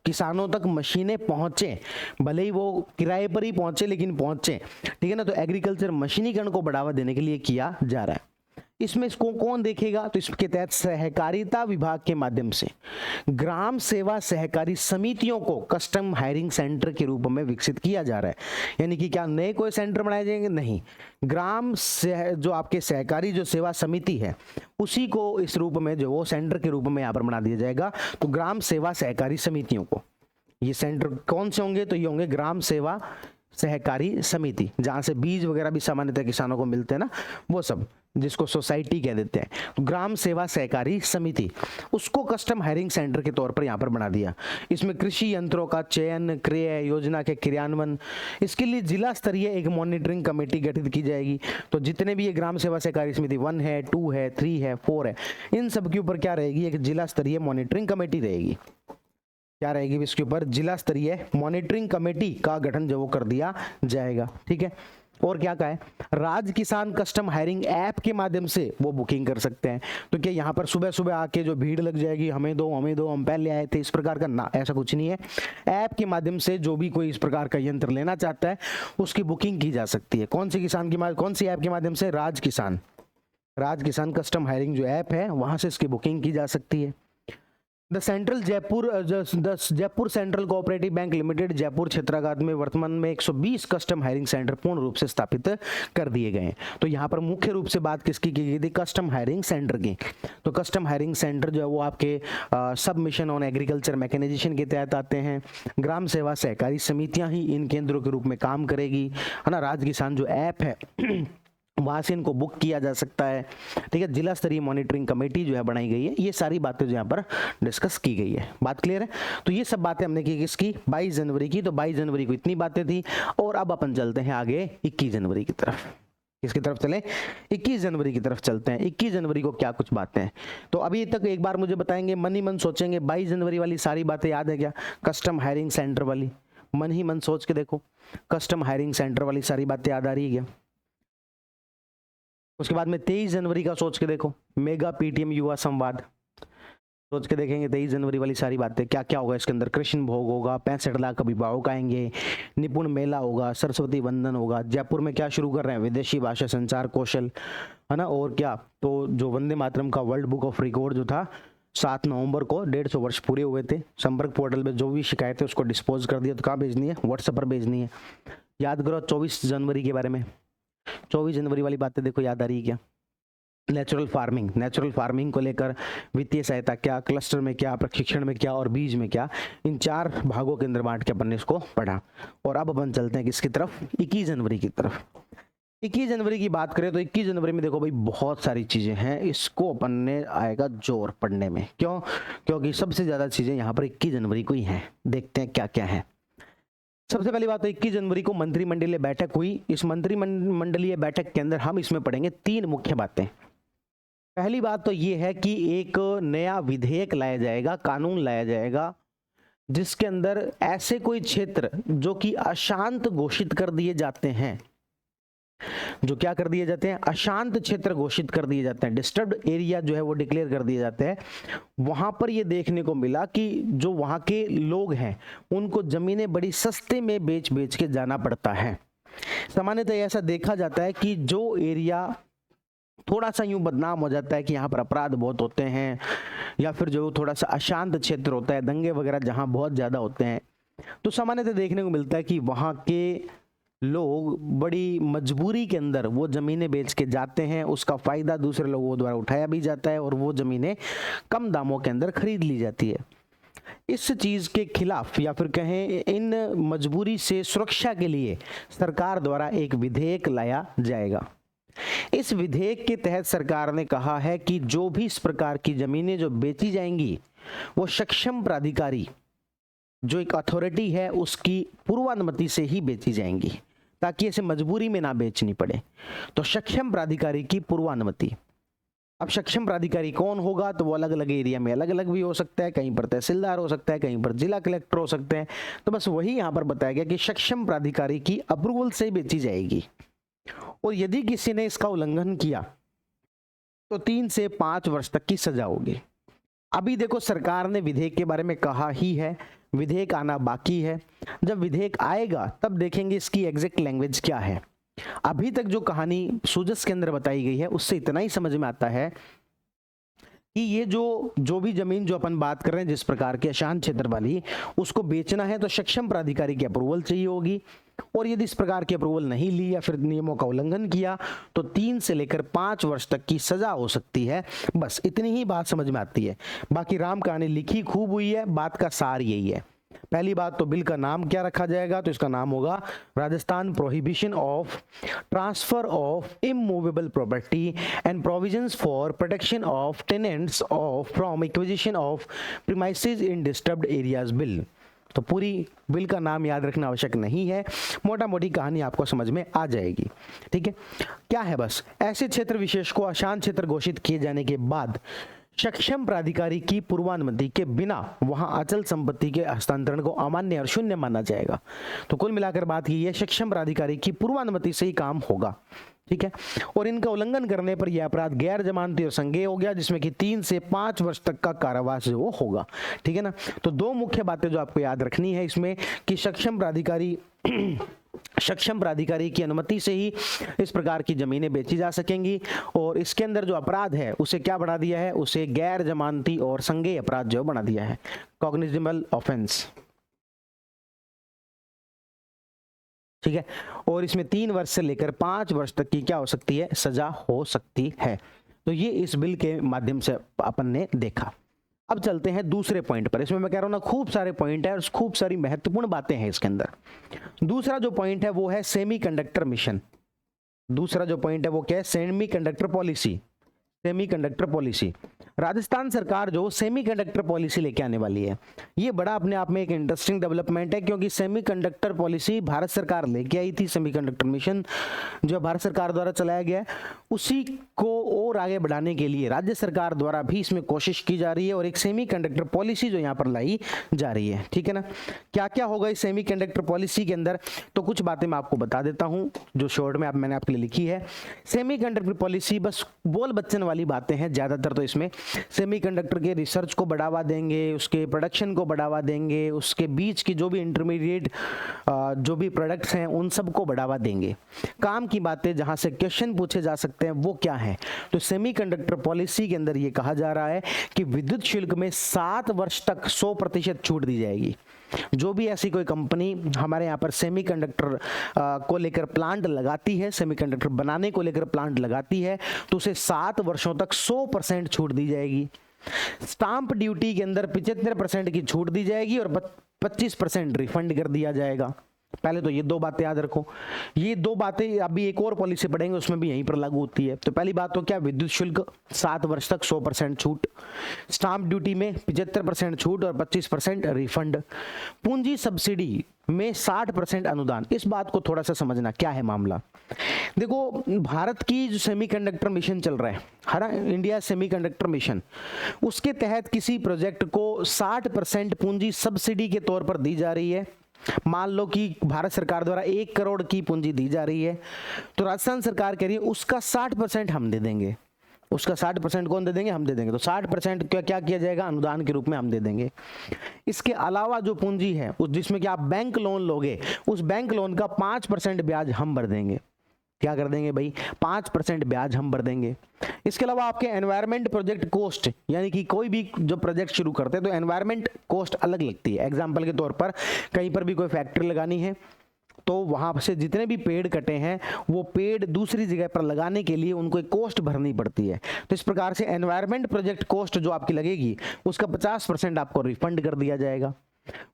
किसानों तक मशीनें पहुंचे, भले ही वो किराए पर ही पहुंचे लेकिन पहुंचे। ठीक है ना। तो एग्रीकल्चर मशीनीकरण को बढ़ावा देने के लिए किया जा रहा है। इसमें इसको कौन देखेगा? तो इसके तहत सहकारिता विभाग के माध्यम से ग्राम सेवा सहकारी समितियों को कस्टम हायरिंग सेंटर के रूप में विकसित किया जा रहा है। यानी कि क्या नए कोई सेंटर बनाए जाएंगे? नहीं, जो आपके सहकारी जो सेवा समिति है उसी को इस रूप में जो वो सेंटर के रूप में यहाँ पर बना दिया जाएगा। तो ग्राम सेवा सहकारी समितियों को, ये सेंटर कौन से होंगे? तो ये होंगे ग्राम सेवा सहकारी समिति, जहां से बीज वगैरह भी सामान्यतः किसानों को मिलते हैं ना, वो सब, जिसको सोसाइटी कह देते हैं। तो ग्राम सेवा सहकारी समिति, उसको कस्टम हायरिंग सेंटर के तौर पर यहाँ पर बना दिया। इसमें कृषि यंत्रों का चयन, क्रय, योजना के क्रियान्वयन, इसके लिए जिला स्तरीय एक मॉनिटरिंग कमेटी गठित की जाएगी। तो जितने भी ये ग्राम सेवा सहकारी समिति 1 है, 2 है, 3 है, 4 है, इन सब के ऊपर क्या रहेगी? एक जिला स्तरीय मॉनिटरिंग कमेटी रहेगी। क्या रहेगी? इसके ऊपर जिला स्तरीय मॉनिटरिंग कमेटी का गठन जो वो कर दिया जाएगा। ठीक है। और क्या कहा है? राज किसान कस्टम हायरिंग ऐप के माध्यम से वो बुकिंग कर सकते हैं। तो क्या यहाँ पर सुबह सुबह आके जो भीड़ लग जाएगी, हमें दो हमें दो, हम पहले आए थे, इस प्रकार का ना, ऐसा कुछ नहीं है। ऐप के माध्यम से जो भी कोई इस प्रकार का यंत्र लेना चाहता है उसकी बुकिंग की जा सकती है। कौन सी ऐप के माध्यम से? राज किसान कस्टम हायरिंग जो ऐप है वहां से इसकी बुकिंग की जा सकती है। The Jaipur central cooperative bank limited Jaipur क्षेत्रागार में वर्तमान में 120 कस्टम हायरिंग सेंटर पूर्ण रूप से स्थापित कर दिए गए हैं। तो यहाँ पर मुख्य रूप से बात किसकी की गई थी? कस्टम हायरिंग सेंटर की। तो कस्टम हायरिंग सेंटर जो है वो आपके सब मिशन ऑन एग्रीकल्चर मैकेनाइजेशन के तहत आते हैं। ग्राम सेवा सहकारी समितियां ही इन केंद्रों के रूप में काम करेगी, है ना। राज किसान जो ऐप है वहां से इनको बुक किया जा सकता है। ठीक है। जिला स्तरीय मॉनिटरिंग कमेटी जो है बनाई गई है। ये सारी बातें जो यहाँ पर डिस्कस की गई है। बात क्लियर है? तो ये सब बातें हमने की किसकी? 22 जनवरी की। तो 22 जनवरी को इतनी बातें थी। और अब अपन चलते हैं आगे 21 जनवरी की तरफ। किसकी तरफ चले? 21 जनवरी की तरफ चलते हैं। 21 जनवरी को क्या कुछ बातें हैं? तो अभी तक एक बार मुझे बताएंगे, मन ही मन सोचेंगे, 22 जनवरी वाली सारी बातें याद है क्या? कस्टम हायरिंग सेंटर वाली मन ही मन सोच के देखो, कस्टम हायरिंग सेंटर वाली सारी बातें याद आ रही है क्या? उसके बाद में 23 जनवरी का सोच के देखो, मेगा पीटीएम युवा संवाद सोच के देखेंगे। 23 जनवरी वाली सारी बातें क्या क्या होगा इसके अंदर? कृष्ण भोग होगा, 65 लाख अभिभावक आएंगे, निपुण मेला होगा, सरस्वती वंदन होगा। जयपुर में क्या शुरू कर रहे हैं? विदेशी भाषा संचार कौशल, है ना। और क्या? तो जो वंदे मातरम का वर्ल्ड बुक ऑफ रिकॉर्ड जो था 7 नवंबर को 150 वर्ष पूरे हुए थे। संपर्क पोर्टल में जो भी शिकायत है उसको डिस्पोज कर दिया। तो कहाँ भेजनी है? व्हाट्सएप पर भेजनी है। याद करो 24 जनवरी के बारे में। 24 जनवरी वाली बातें देखो, याद आ रही है क्या? नेचुरल फार्मिंग को लेकर वित्तीय सहायता क्या, क्लस्टर में क्या, प्रशिक्षण में क्या और बीज में क्या, इन 4 भागों के अंदर बांट के अपन ने इसको पढ़ा। और अब अपन चलते हैं किसकी तरफ? 21 जनवरी की तरफ। 21 जनवरी की बात करें तो 21 जनवरी में देखो भाई बहुत सारी चीजें हैं, इसको अपन ने आएगा जोर पढ़ने में। क्यों? क्योंकि सबसे ज्यादा चीजें यहाँ पर 21 जनवरी को ही हैं। देखते हैं क्या क्या है। सबसे पहली बात तो 21 जनवरी को मंत्रिमंडलीय बैठक हुई। इस मंत्रिमंडलीय बैठक के अंदर हम इसमें पढ़ेंगे 3 मुख्य बातें। पहली बात तो ये है कि एक नया विधेयक लाया जाएगा, कानून लाया जाएगा, जिसके अंदर ऐसे कोई क्षेत्र जो कि अशांत घोषित कर दिए जाते हैं, जो क्या कर दिए जाते हैं? अशांत क्षेत्र घोषित कर दिए जाते हैं। डिस्टर्ब्ड एरिया जो है वो डिक्लेयर कर दिए जाते हैं। वहां पर ये देखने को मिला कि जो वहां के लोग हैं उनको जमीनें बड़ी सस्ते में बेच बेच के जाना पड़ता है। सामान्यतः ऐसा देखा जाता है कि जो एरिया थोड़ा सा यूं बदनाम हो जाता है कि यहाँ पर अपराध बहुत होते हैं, या फिर जो थोड़ा सा अशांत क्षेत्र होता है, दंगे वगैरह जहाँ बहुत ज्यादा होते हैं, तो सामान्यतः देखने को मिलता है कि वहाँ के लोग बड़ी मजबूरी के अंदर वो जमीनें बेच के जाते हैं। उसका फायदा दूसरे लोगों द्वारा उठाया भी जाता है और वो जमीनें कम दामों के अंदर खरीद ली जाती है। इस चीज के खिलाफ या फिर कहें इन मजबूरी से सुरक्षा के लिए सरकार द्वारा एक विधेयक लाया जाएगा। इस विधेयक के तहत सरकार ने कहा है कि जो भी इस प्रकार की जमीनें जो बेची जाएंगी वो सक्षम प्राधिकारी, जो एक अथॉरिटी है, उसकी पूर्वानुमति से ही बेची जाएंगी, ताकि ऐसे मजबूरी में ना बेचनी पड़े। तो सक्षम प्राधिकारी की पूर्वानुमति। अब सक्षम प्राधिकारी कौन होगा? तो वो अलग अलग एरिया में अलग अलग भी हो सकता है। कहीं पर तहसीलदार हो सकता है, कहीं पर जिला कलेक्टर हो सकते हैं। तो बस वही यहाँ पर बताया गया कि सक्षम प्राधिकारी की अप्रूवल से बेची जाएगी, और यदि किसी ने इसका उल्लंघन किया तो 3 से 5 वर्ष तक की सजा होगी। अभी देखो सरकार ने विधेयक के बारे में कहा ही है, विधेयक आना बाकी है। जब विधेयक आएगा तब देखेंगे इसकी एग्जैक्ट लैंग्वेज क्या है। अभी तक जो कहानी सूजस के अंदर बताई गई है उससे इतना ही समझ में आता है कि ये जो भी जमीन जो अपन बात कर रहे हैं जिस प्रकार के अशांत क्षेत्र वाली, उसको बेचना है तो सक्षम प्राधिकारी की अप्रूवल चाहिए होगी, और यदि इस प्रकार की अप्रूवल नहीं ली या फिर नियमों का उल्लंघन किया तो 3 से लेकर 5 वर्ष तक की सजा हो सकती है। बस इतनी ही बात समझ में आती है। बाकी राम कहानी लिखी खूब हुई है, बात का सार यही है। पहली बात तो बिल का नाम क्या रखा जाएगा, तो इसका नाम होगा Rajasthan prohibition of transfer of immovable property and provisions for protection of tenants of from acquisition of premises in disturbed areas bill. तो पूरी बिल का नाम याद रखना आवश्यक नहीं है, मोटा मोटी कहानी आपको समझ में आ जाएगी। ठीक है, क्या है, बस ऐसे क्षेत्र विशेष को अशांत क्षेत्र घोषित किए जाने के बाद सक्षम प्राधिकारी की पूर्वानुमति के बिना वहां अचल संपत्ति के हस्तांतरण को अमान्य और शून्य माना जाएगा। तो कुल मिलाकर बात ये है, सक्षम प्राधिकारी की पूर्वानुमति से ही काम होगा। ठीक है, और इनका उल्लंघन करने पर यह अपराध गैर जमानती और संज्ञेय हो गया, जिसमें कि 3 से 5 वर्ष तक का कारावास जो होगा। ठीक है ना, तो दो मुख्य बातें जो आपको याद रखनी है इसमें कि सक्षम प्राधिकारी की अनुमति से ही इस प्रकार की जमीनें बेची जा सकेंगी, और इसके अंदर जो अपराध है उसे क्या बढ़ा दिया है, उसे गैर जमानती और संज्ञेय अपराध जो बना दिया है, कॉग्निजेबल ऑफेंस। ठीक है, और इसमें 3 वर्ष से लेकर 5 वर्ष तक की क्या हो सकती है, सजा हो सकती है। तो ये इस बिल के माध्यम से अपन ने देखा। अब चलते हैं दूसरे पॉइंट पर। इसमें मैं कह रहा हूं ना, खूब सारे पॉइंट है और खूब सारी महत्वपूर्ण बातें हैं इसके अंदर। दूसरा जो पॉइंट है वो है सेमीकंडक्टर मिशन। दूसरा जो पॉइंट है वो क्या है, semiconductor policy. Semiconductor policy, Rajasthan सरकार जो सेमीकंडक्टर पॉलिसी लेके आने वाली है, ये बड़ा अपने आप में एक इंटरेस्टिंग डेवलपमेंट है, क्योंकि सेमीकंडक्टर पॉलिसी भारत सरकार लेके आई थी। सेमीकंडक्टर मिशन जो भारत सरकार द्वारा चलाया गया है, उसी को और आगे बढ़ाने के लिए राज्य सरकार द्वारा भी इसमें कोशिश की जा रही है, और एक सेमीकंडक्टर पॉलिसी जो यहाँ पर लाई जा रही है। ठीक है ना, क्या क्या होगा इस सेमीकंडक्टर पॉलिसी के अंदर, तो कुछ बातें मैं आपको बता देता हूँ जो शॉर्ट में मैंने आपके लिए लिखी है। सेमीकंडक्टर पॉलिसी बस बोल बच्चन वाली बातें हैं ज्यादातर। तो इसमें सेमीकंडक्टर के रिसर्च को बढ़ावा देंगे, उसके प्रोडक्शन को बढ़ावा देंगे, उसके बीच की जो भी इंटरमीडिएट जो भी प्रोडक्ट्स हैं उन सब को बढ़ावा देंगे। काम की बातें जहां से क्वेश्चन पूछे जा सकते हैं वो क्या है, तो सेमीकंडक्टर पॉलिसी के अंदर ये कहा जा रहा है कि विद्युत शुल्क में 7 वर्ष तक 100% छूट दी जाएगी। जो भी ऐसी कोई कंपनी हमारे यहाँ पर सेमीकंडक्टर को लेकर प्लांट लगाती है, सेमीकंडक्टर बनाने को लेकर प्लांट लगाती है, तो उसे 7 वर्षों तक 100% छूट दी जाएगी। स्टाम्प ड्यूटी के अंदर 75% की छूट दी जाएगी और 25% रिफंड कर दिया जाएगा। पहले तो ये दो बातें याद रखो। ये दो बातें अभी एक और पॉलिसी पढ़ेंगे उसमें भी यहीं पर लागू होती है। तो पहली बात तो क्या, विद्युत शुल्क 7 वर्ष तक 100% छूट, स्टाम्प ड्यूटी में 75% छूट और 25% रिफंड, पूंजी सब्सिडी में 60% अनुदान। इस बात को थोड़ा सा समझना क्या है मामला। देखो, भारत की जो सेमीकंडक्टर मिशन चल रहा है, हरा इंडिया सेमीकंडक्टर मिशन, उसके तहत किसी प्रोजेक्ट को 60% पूंजी सब्सिडी के तौर पर दी जा रही है। मान लो कि भारत सरकार द्वारा 1 करोड़ की पूंजी दी जा रही है, तो राजस्थान सरकार कह रही है उसका 60% हम दे देंगे। उसका 60% कौन दे देंगे, हम दे देंगे। तो 60% क्या किया जाएगा, अनुदान के रूप में हम दे देंगे। इसके अलावा जो पूंजी है उस जिसमें कि आप बैंक लोन लोगे, उस बैंक लोन का 5% ब्याज हम भर देंगे। क्या कर देंगे भाई, 5% ब्याज हम भर देंगे। इसके अलावा आपके एनवायरमेंट प्रोजेक्ट कॉस्ट, यानी कि कोई भी जो प्रोजेक्ट शुरू करते हैं तो एनवायरमेंट कॉस्ट अलग लगती है। एग्जांपल के तौर पर कहीं पर भी कोई फैक्ट्री लगानी है तो वहां से जितने भी पेड़ कटे हैं वो पेड़ दूसरी जगह पर लगाने के लिए उनको एक कॉस्ट भरनी पड़ती है। तो इस प्रकार से एनवायरमेंट प्रोजेक्ट कॉस्ट जो आपकी लगेगी उसका 50% आपको रिफंड कर दिया जाएगा।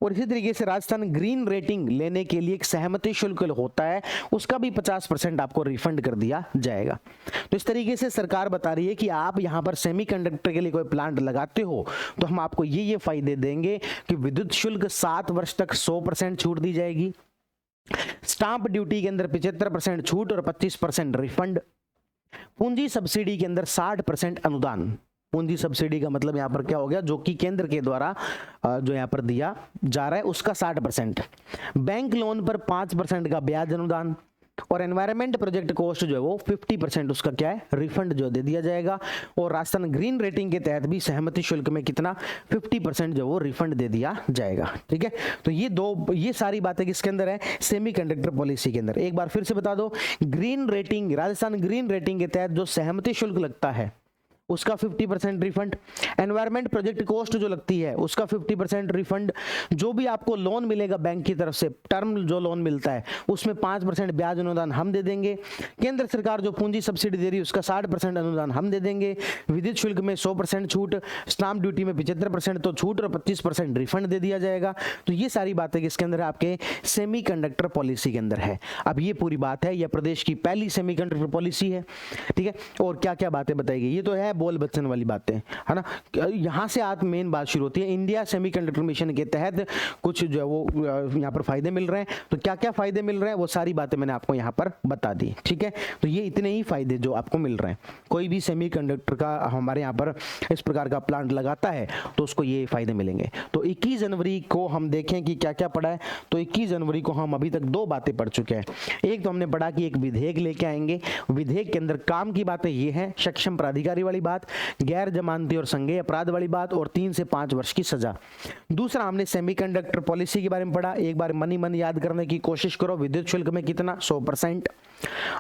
और इसी तरीके से राजस्थान ग्रीन रेटिंग लेने के लिए एक सहमति शुल्क होता है, उसका भी 50% आपको रिफंड कर दिया जाएगा। तो इस तरीके से सरकार बता रही है कि आप यहां पर सेमीकंडक्टर के लिए कोई प्लांट लगाते हो तो हम आपको ये फायदे देंगे कि विद्युत शुल्क 7 वर्ष तक 100% छूट दी जाएगी, स्टाम्प ड्यूटी के अंदर 75% छूट और 25% रिफंड, पूंजी सब्सिडी के अंदर 60% अनुदान। पूंजी सब्सिडी का मतलब यहां पर क्या हो गया, जो कि केंद्र के द्वारा जो यहां पर दिया जा रहा है उसका 60%, बैंक लोन पर 5% का ब्याज अनुदान, और एनवायरमेंट प्रोजेक्ट कॉस्ट जो है वो 50% उसका क्या है, रिफंड जो दे दिया जाएगा। और राजस्थान ग्रीन रेटिंग के तहत भी सहमति शुल्क में कितना 50% जो वो रिफंड दे दिया जाएगा। ठीक है, तो ये सारी बातें किसके अंदर है, सेमीकंडक्टर पॉलिसी के अंदर। एक बार फिर से बता दो, green rating, Rajasthan green rating के तहत जो सहमति शुल्क लगता है उसका 50% रिफंड, एनवायरमेंट प्रोजेक्ट कॉस्ट जो लगती है उसका 50% रिफंड, जो भी आपको लोन मिलेगा बैंक की तरफ से, टर्म जो लोन मिलता है उसमें 5% ब्याज अनुदान हम दे देंगे, केंद्र सरकार जो पूंजी सब्सिडी दे रही है उसका 60% अनुदान हम दे देंगे, विद्युत शुल्क में 100% छूट, स्टाम्प ड्यूटी में 75% तो छूट और 25% रिफंड दे दिया जाएगा। तो ये सारी बातें किसके अंदर है, आपके सेमीकंडक्टर पॉलिसी के अंदर है। अब ये पूरी बात है, यह प्रदेश की पहली सेमीकंडक्टर पॉलिसी है। ठीक है, और क्या क्या बातें बताई गई, ये तो है बोल बच्चन वाली बातें, है ना। यहां से आज मेन बात शुरू होती है, इंडिया सेमीकंडक्टर मिशन के तहत कुछ जो है वो यहाँ पर फायदे मिल रहे हैं। तो क्या क्या फायदे मिल रहे हैं वो सारी बातें मैंने आपको यहाँ पर बता दी। ठीक है, तो ये इतने ही फायदे जो आपको मिल रहे हैं। कोई भी सेमीकंडक्टर का हमारे यहाँ पर इस प्रकार का प्लांट लगाता है तो उसको ये फायदे मिलेंगे। तो 21 जनवरी को हम देखें कि क्या क्या पढ़ा है। तो 21 जनवरी को हम अभी तक 2 बातें पढ़ चुके हैं। एक तो हमने पढ़ा कि एक विधेयक लेके आएंगे, विधेयक के अंदर काम की बातें ये हैं, सक्षम प्राधिकारी वाली बात, गैर जमानती और संज्ञेय अपराध वाली बात, और 3 से 5 वर्ष की सजा। दूसरा हमने सेमीकंडक्टर पॉलिसी के बारे में पढ़ा। एक बार मन याद करने की कोशिश करो, विद्युत शुल्क में कितना 100%,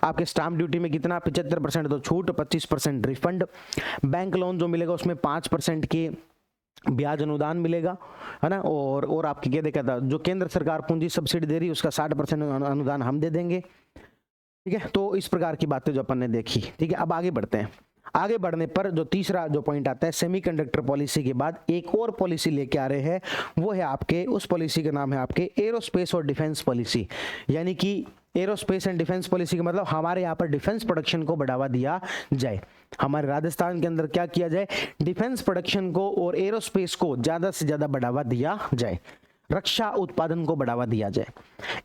आपके स्टाम्प ड्यूटी में कितना 75% तो छूट, 25% रिफंड, बैंक लोन जो मिलेगा उसमें 5% के ब्याज अनुदान मिलेगा, है ना। और आपकी क्या देखा था, जो केंद्र सरकार पूंजी सब्सिडी दे रही है उसका 60% अनुदान हम दे देंगे। ठीक है, तो इस प्रकार की बातें जो अपन ने देखी। ठीक है, अब आगे बढ़ते हैं। आगे बढ़ने पर जो तीसरा जो पॉइंट आता है, सेमीकंडक्टर पॉलिसी के बाद एक और पॉलिसी लेके आ रहे हैं, वो है आपके, उस पॉलिसी का नाम है आपके एरोस्पेस और डिफेंस पॉलिसी। यानी कि एरोस्पेस एंड डिफेंस पॉलिसी का मतलब हमारे यहाँ पर डिफेंस प्रोडक्शन को बढ़ावा दिया जाए। हमारे राजस्थान के अंदर क्या किया जाए, डिफेंस प्रोडक्शन को और एरोस्पेस को ज्यादा से ज्यादा बढ़ावा दिया जाए, रक्षा उत्पादन को बढ़ावा दिया जाए।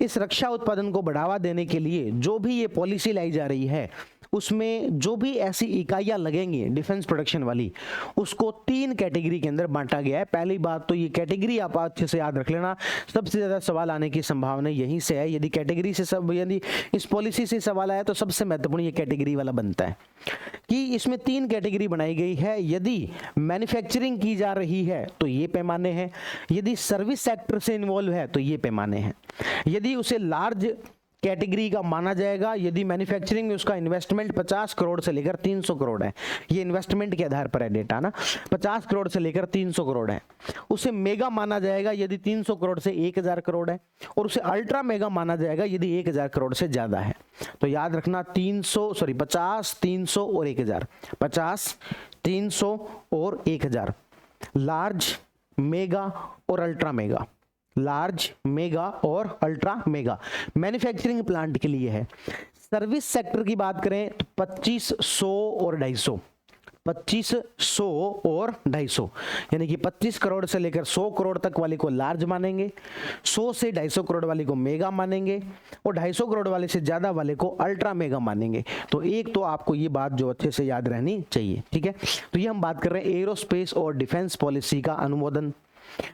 इस रक्षा उत्पादन को बढ़ावा देने के लिए जो भी ये पॉलिसी लाई जा रही है, उसमें जो भी ऐसी इकाइयां लगेंगी डिफेंस प्रोडक्शन वाली, उसको 3 कैटेगरी के अंदर बांटा गया है। पहली बात तो ये कैटेगरी आप अच्छे से याद रख लेना, सबसे ज्यादा सवाल आने की संभावना यहीं से है। यदि कैटेगरी से यदि इस पॉलिसी से सवाल आया तो सबसे महत्वपूर्ण ये कैटेगरी वाला बनता है कि इसमें 3 कैटेगरी बनाई गई है। यदि मैन्युफैक्चरिंग की जा रही है तो ये पैमाने हैं, यदि सर्विस सेक्टर से इन्वॉल्व है तो ये पैमाने हैं, यदि उसे लार्ज कैटेगरी का माना जाएगा, यदि मैन्युफैक्चरिंग में उसका इन्वेस्टमेंट 50 करोड़ से लेकर 300 करोड़ है, ये इन्वेस्टमेंट के आधार पर है डेटा ना, 50 करोड़ से लेकर 300 करोड़ है, उसे मेगा माना जाएगा यदि 300 करोड़ से 1000 करोड़ है, और उसे अल्ट्रा मेगा माना जाएगा यदि 1000 करोड़ से ज्यादा है। तो याद रखना 50, 300 और 1000, 50, 300 और 1000, लार्ज, मेगा और अल्ट्रा मेगा, लार्ज, मेगा और अल्ट्रा मेगा मैन्युफैक्चरिंग प्लांट के लिए है। सर्विस सेक्टर की बात करें तो 2500 और 250, 2500 और 250, यानी कि 25 करोड़ से लेकर 100 करोड़ तक वाले को लार्ज मानेंगे, 100 से 250 करोड़ वाले को मेगा मानेंगे, और 250 करोड़ वाले से ज्यादा वाले को अल्ट्रा मेगा मानेंगे। तो एक तो आपको ये बात जो अच्छे से याद रहनी चाहिए। ठीक है, तो ये हम बात कर रहे हैं एरोस्पेस और डिफेंस पॉलिसी का अनुमोदन।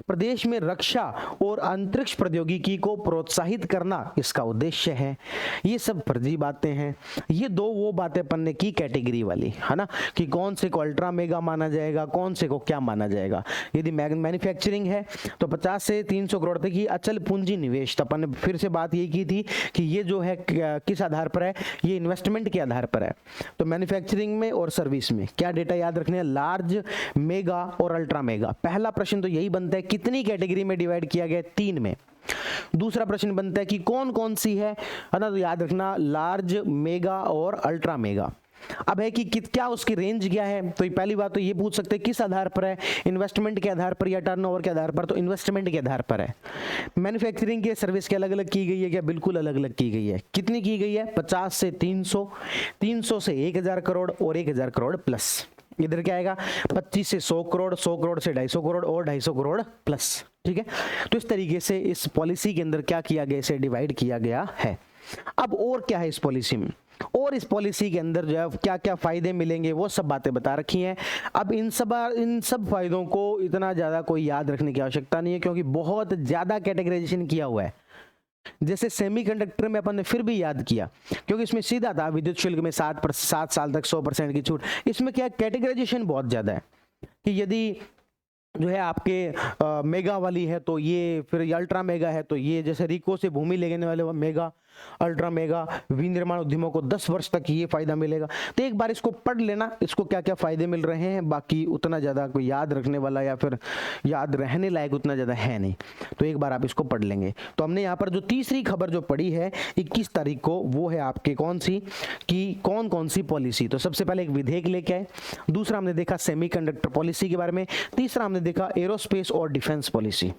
प्रदेश में रक्षा और अंतरिक्ष प्रौद्योगिकी को प्रोत्साहित करना इसका उद्देश्य है। ये सब फर्जी बातें हैं। ये 2 वो बातें पन्ने की कैटेगरी वाली, है ना, कि कौन से को अल्ट्रा मेगा माना जाएगा, कौन से को क्या माना जाएगा। यदि मैन्युफैक्चरिंग है तो 50 से 300 करोड़ तक की अचल पूंजी निवेश, तो अपन ने फिर से बात ये की थी कि ये जो है किस आधार पर है, ये इन्वेस्टमेंट के आधार पर है। तो मैन्युफैक्चरिंग में और सर्विस में क्या डेटा याद रखने हैं, लार्ज, मेगा और अल्ट्रा मेगा। पहला प्रश्न तो यही बनता है, कितनी कैटेगरी में डिवाइड किया गया, 3 में। दूसरा प्रश्न बनता है कि कौन कौन सी है ना, तो याद रखना लार्ज, मेगा और अल्ट्रा मेगा। अब है कि क्या उसकी रेंज क्या है, तो पहली बात तो ये पूछ सकते हैं किस आधार पर है, इन्वेस्टमेंट के आधार पर या टर्नओवर के आधार पर, तो इन्वेस्टमेंट के आधार पर है। मैन्युफैक्चरिंग के सर्विस के अलग अलग की गई है क्या, बिल्कुल अलग अलग की गई है। कितनी की गई है, 50 से 300, 300 से 1000 करोड़ और 1000 करोड़ प्लस। इधर क्या आएगा, 25 से 100 करोड़, 100 करोड़ से 250 करोड़ और 250 करोड़ प्लस। ठीक है, तो इस तरीके से इस पॉलिसी के अंदर क्या किया गया, इसे डिवाइड किया गया है। अब और क्या है इस पॉलिसी में, और इस पॉलिसी के अंदर जो है क्या क्या फायदे मिलेंगे वो सब बातें बता रखी हैं। अब इन सब फायदों को इतना ज्यादा कोई याद रखने की आवश्यकता नहीं है, क्योंकि बहुत ज्यादा कैटेगराइजेशन किया हुआ है। जैसे सेमीकंडक्टर में अपन ने फिर भी याद किया, क्योंकि इसमें सीधा था विद्युत शुल्क में 7 साल तक 100% की छूट। इसमें क्या कैटेगराइजेशन बहुत ज्यादा है कि यदि जो है आपके मेगा वाली है तो ये, फिर अल्ट्रा मेगा है तो ये, जैसे रिको से भूमि लेने वाले मेगा, अल्ट्रा मेगा, विनिर्माण उद्यमों को 10 वर्ष तक ये फायदा मिलेगा। तो एक बार इसको पढ़ लेना, इसको क्या क्या फायदे मिल रहे हैं, बाकी उतना ज्यादा कोई याद रखने वाला या फिर याद रहने लायक उतना ज्यादा है नहीं, तो एक बार आप इसको पढ़ लेंगे। तो हमने यहाँ पर जो तीसरी खबर जो पढ़ी है 21 तारीख को, वो है आपके कौन सी, कि कौन कौन सी पॉलिसी। तो सबसे पहले एक विधेयक लेके आए, दूसरा हमने देखा सेमीकंडक्टर पॉलिसी के बारे में, तीसरा हमने देखा एरोस्पेस और डिफेंस पॉलिसी,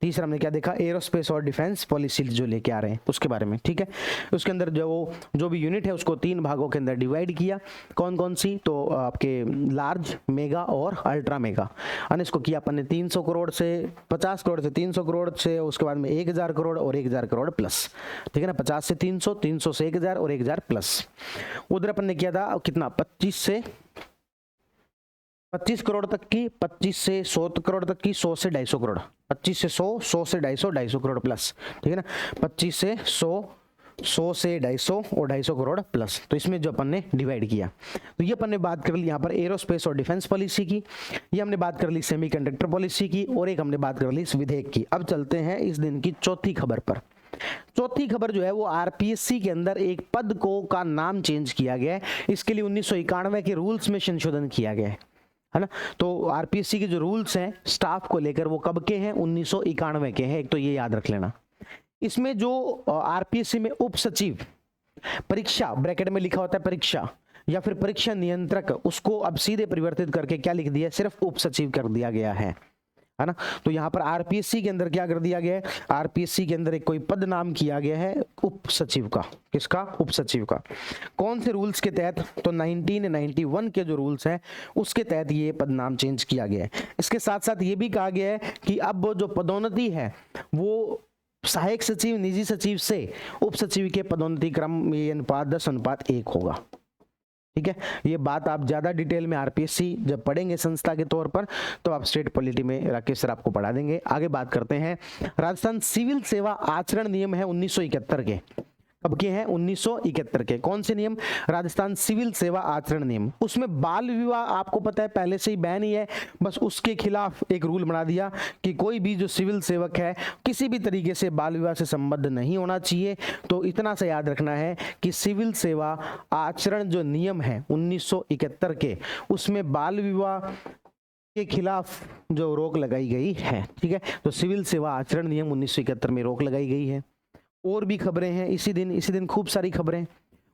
तीसरा हमने क्या देखा, एरोस्पेस और डिफेंस पॉलिसी जो लेके आ रहे हैं उसके बारे में, ठीक है। उसके अंदर जो भी यूनिट है उसको 3 भागों के अंदर डिवाइड किया, कौन कौन सी, तो आपके लार्ज, मेगा और अल्ट्रा मेगा। और इसको किया अपन ने 300 करोड़ से 50 करोड़ से 300 करोड़ से, उसके बाद में 1000 करोड़ और 1000 करोड़ प्लस, ठीक है ना, 50 से 300, 300 से 1000 और 1000 प्लस। उधर अपन ने किया था कितना, 25 करोड़ तक की, 25 से 100 करोड़ तक की, 100 से 250 करोड़, 25 से 100, 100 से 250, 250 करोड़ प्लस, ठीक है ना, 25 से 100, 100 से 250 और 250 करोड़ प्लस। तो इसमें जो अपन ने डिवाइड किया, तो ये अपन ने बात कर ली यहाँ पर एरोस्पेस और डिफेंस पॉलिसी की, ये हमने बात कर ली सेमीकंडक्टर पॉलिसी की, और एक हमने बात कर ली इस विधेयक की। अब चलते हैं इस दिन की चौथी खबर पर। चौथी खबर जो है वो आरपीएससी के अंदर एक पद को का नाम चेंज किया गया है, इसके लिए 1991 के रूल्स में संशोधन किया गया है ना। तो आरपीएससी के जो रूल्स हैं स्टाफ को लेकर वो कब के हैं, 1991 के हैं, एक तो ये याद रख लेना। इसमें जो आरपीएससी में उप सचिव परीक्षा, ब्रैकेट में लिखा होता है परीक्षा या फिर परीक्षा नियंत्रक, उसको अब सीधे परिवर्तित करके क्या लिख दिया, सिर्फ उप सचिव कर दिया गया है ना। तो यहाँ पर आरपीएससी के अंदर क्या कर दिया गया है, आरपीएससी के अंदर एक कोई पद नाम किया गया है उप सचिव का। किसका, उप सचिव का। कौन से रूल्स के तहत, तो 1991 के जो रूल्स हैं उसके तहत ये पद नाम चेंज किया गया है। इसके साथ साथ ये भी कहा गया है कि अब जो पदोन्नति है वो सहायक सचिव, निजी सचिव से उप सचिव के पदोन्नति क्रम ये अनुपात 10:1 होगा, ठीक है। ये बात आप ज्यादा डिटेल में आरपीएससी जब पढ़ेंगे संस्था के तौर पर तो आप स्टेट पॉलिटी में राकेश सर आपको पढ़ा देंगे। आगे बात करते हैं, राजस्थान सिविल सेवा आचरण नियम है 1971 के, कब के हैं, 1971 के। कौन से नियम, राजस्थान सिविल सेवा आचरण नियम। उसमें बाल विवाह आपको पता है पहले से ही बैन ही है, बस उसके खिलाफ एक रूल बना दिया कि कोई भी जो सिविल सेवक है किसी भी तरीके से बाल विवाह से संबद्ध नहीं होना चाहिए। तो इतना सा याद रखना है कि सिविल सेवा आचरण जो नियम है 1971 के, उसमें बाल विवाह के खिलाफ जो रोक लगाई गई है, ठीक है। तो सिविल सेवा आचरण नियम 1971 में रोक लगाई गई है। और भी खबरें हैं इसी दिन खूब सारी खबरें।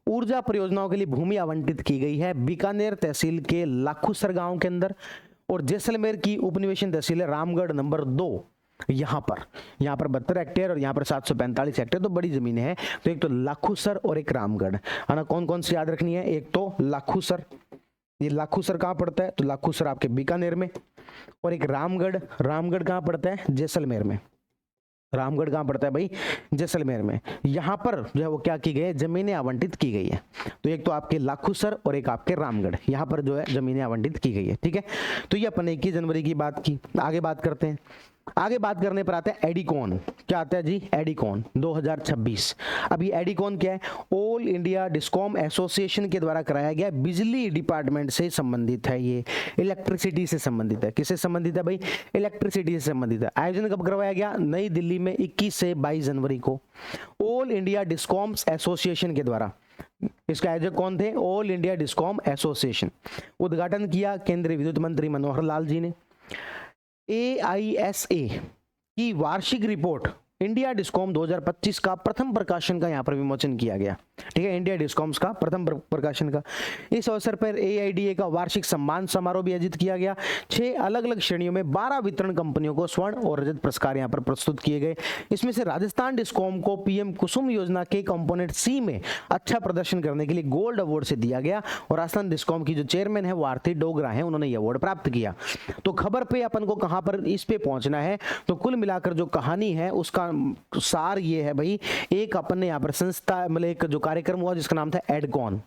ऊर्जा परियोजनाओं के लिए भूमि आवंटित की गई है बीकानेर तहसील के लाखूसर गांव के अंदर, और जैसलमेर की उपनिवेशन तहसील है रामगढ़ नंबर 2, यहाँ पर 72 हेक्टेयर और यहाँ पर 745 हेक्टेयर, तो बड़ी जमीनें हैं। तो एक तो लाखूसर और एक रामगढ़, है ना। कौन कौन सी याद रखनी है, एक तो लाखूसर, ये लाखूसर कहाँ पड़ता है, तो लाखूसर आपके बीकानेर में, और एक रामगढ़, रामगढ़ कहाँ पड़ता है, जैसलमेर में। रामगढ़ कहाँ पड़ता है भाई, जैसलमेर में। यहाँ पर जो है वो क्या की गई है, जमीनें आवंटित की गई है। तो एक तो आपके लाखूसर और एक आपके रामगढ़, यहाँ पर जो है जमीनें आवंटित की गई है, ठीक है। तो ये अपन 21 जनवरी की बात की। आगे बात करते हैं, आगे बात करने पर आता है एडिकॉन। क्या आता है जी, एडिकॉन 2026। अभी एडिकॉन क्या है, ऑल इंडिया डिस्कॉम एसोसिएशन के द्वारा कराया गया बिजली डिपार्टमेंट से संबंधित है, ये इलेक्ट्रिसिटी से संबंधित है। किससे संबंधित है भाई, इलेक्ट्रिसिटी से संबंधित है। आयोजन कब करवाया गया, नई दिल्ली में 21 से 22 जनवरी को, ऑल इंडिया डिस्कॉम्स एसोसिएशन के द्वारा। इसका आयोजक कौन थे, ऑल इंडिया डिस्कॉम एसोसिएशन। उद्घाटन किया केंद्रीय विद्युत मंत्री मनोहर लाल जी ने। AISA की वार्षिक रिपोर्ट इंडिया डिस्कॉम 2025 का प्रथम प्रकाशन का यहाँ पर विमोचन किया गया, ठीक है। इंडिया डिस्कॉम्स का प्रथम प्रकाशन का। इस अवसर पर AIDA का वार्षिक सम्मान समारोह भी आयोजित किया गया। 6 अलग अलग श्रेणियों में 12 वितरण कंपनियों को स्वर्ण और रजत पुरस्कार यहाँ पर प्रस्तुत किए गए। इसमें से राजस्थान डिस्कॉम को PM कुसुम योजना के कंपोनेंट C में अच्छा प्रदर्शन करने के लिए गोल्ड अवार्ड से दिया गया, और राजस्थान डिस्कॉम की जो चेयरमैन है वो आरती डोगरा है, उन्होंने ये अवार्ड प्राप्त किया। तो खबर पे अपन को कहां पर इस पे पहुंचना है, तो कुल मिलाकर जो कहानी है उसका सार ये है भाई, एक अपन ने यहाँ पर संस्था मतलब एक जो कार्यक्रम हुआ जिसका नाम था एडकॉन।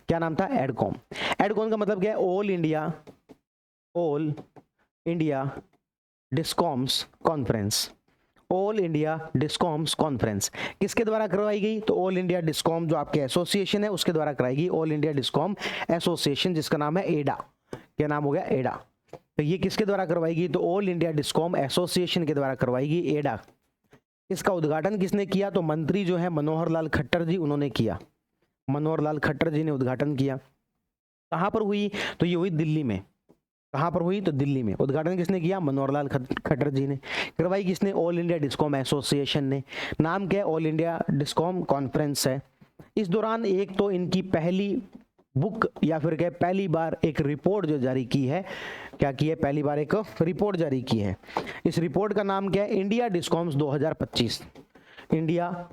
क्या नाम था, एडकॉम। एडकॉन का मतलब क्या है, all India discoms conference. All India discoms conference किसके द्वारा करवाई गई? तो ऑल इंडिया डिस्कॉम जो आपके एसोसिएशन है उसके द्वारा कराई गई, ऑल इंडिया डिस्कॉम एसोसिएशन जिसका नाम है एडा। क्या नाम हो गया? एडा। तो ये किसके द्वारा करवाई गई? तो ऑल इंडिया डिस्कॉम एसोसिएशन के द्वारा करवाई गई, एडा। इसका उद्घाटन किसने किया? तो मंत्री जो है मनोहर लाल खट्टर जी, उन्होंने किया। मनोहर लाल खट्टर जी ने उद्घाटन किया। कहां पर हुई? तो ये हुई दिल्ली में। कहां पर हुई? तो दिल्ली में। उद्घाटन किसने किया? मनोहर लाल खट्टर जी ने। करवाई किसने? ऑल इंडिया डिस्कॉम एसोसिएशन ने। नाम क्या है? ऑल इंडिया डिस्कॉम कॉन्फ्रेंस है। इस दौरान एक तो इनकी पहली बुक या फिर क्या पहली बार एक रिपोर्ट जो जारी की है, क्या की है? पहली बार एक रिपोर्ट जारी की है। इस रिपोर्ट का नाम क्या है? India discoms 2025। इंडिया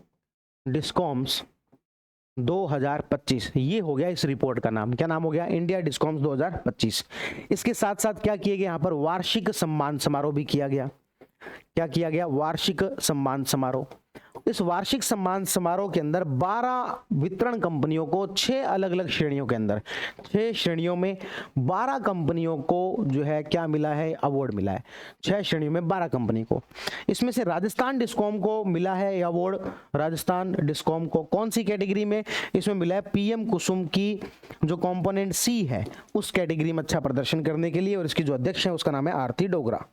डिस्कॉम्स 2025 ये हो गया इस रिपोर्ट का नाम। क्या नाम हो गया? India discoms 2025। इसके साथ साथ क्या किया गया? यहाँ पर वार्षिक सम्मान समारोह भी किया गया। क्या किया गया? वार्षिक सम्मान समारोह। इस वार्षिक सम्मान समारोह के अंदर 12 वितरण कंपनियों को 6 अलग अलग श्रेणियों के अंदर 6 श्रेणियों में 12 कंपनियों को जो है क्या मिला है? अवार्ड मिला है। 6 श्रेणियों में 12 कंपनी को। इसमें से राजस्थान डिस्कॉम को मिला है अवार्ड। राजस्थान डिस्कॉम को कौन सी कैटेगरी में? इसमें मिला है पीएम कुसुम की जो कंपोनेंट सी है उस कैटेगरी में अच्छा प्रदर्शन करने के लिए, और इसकी जो अध्यक्ष है उसका नाम है आरती डोगरा।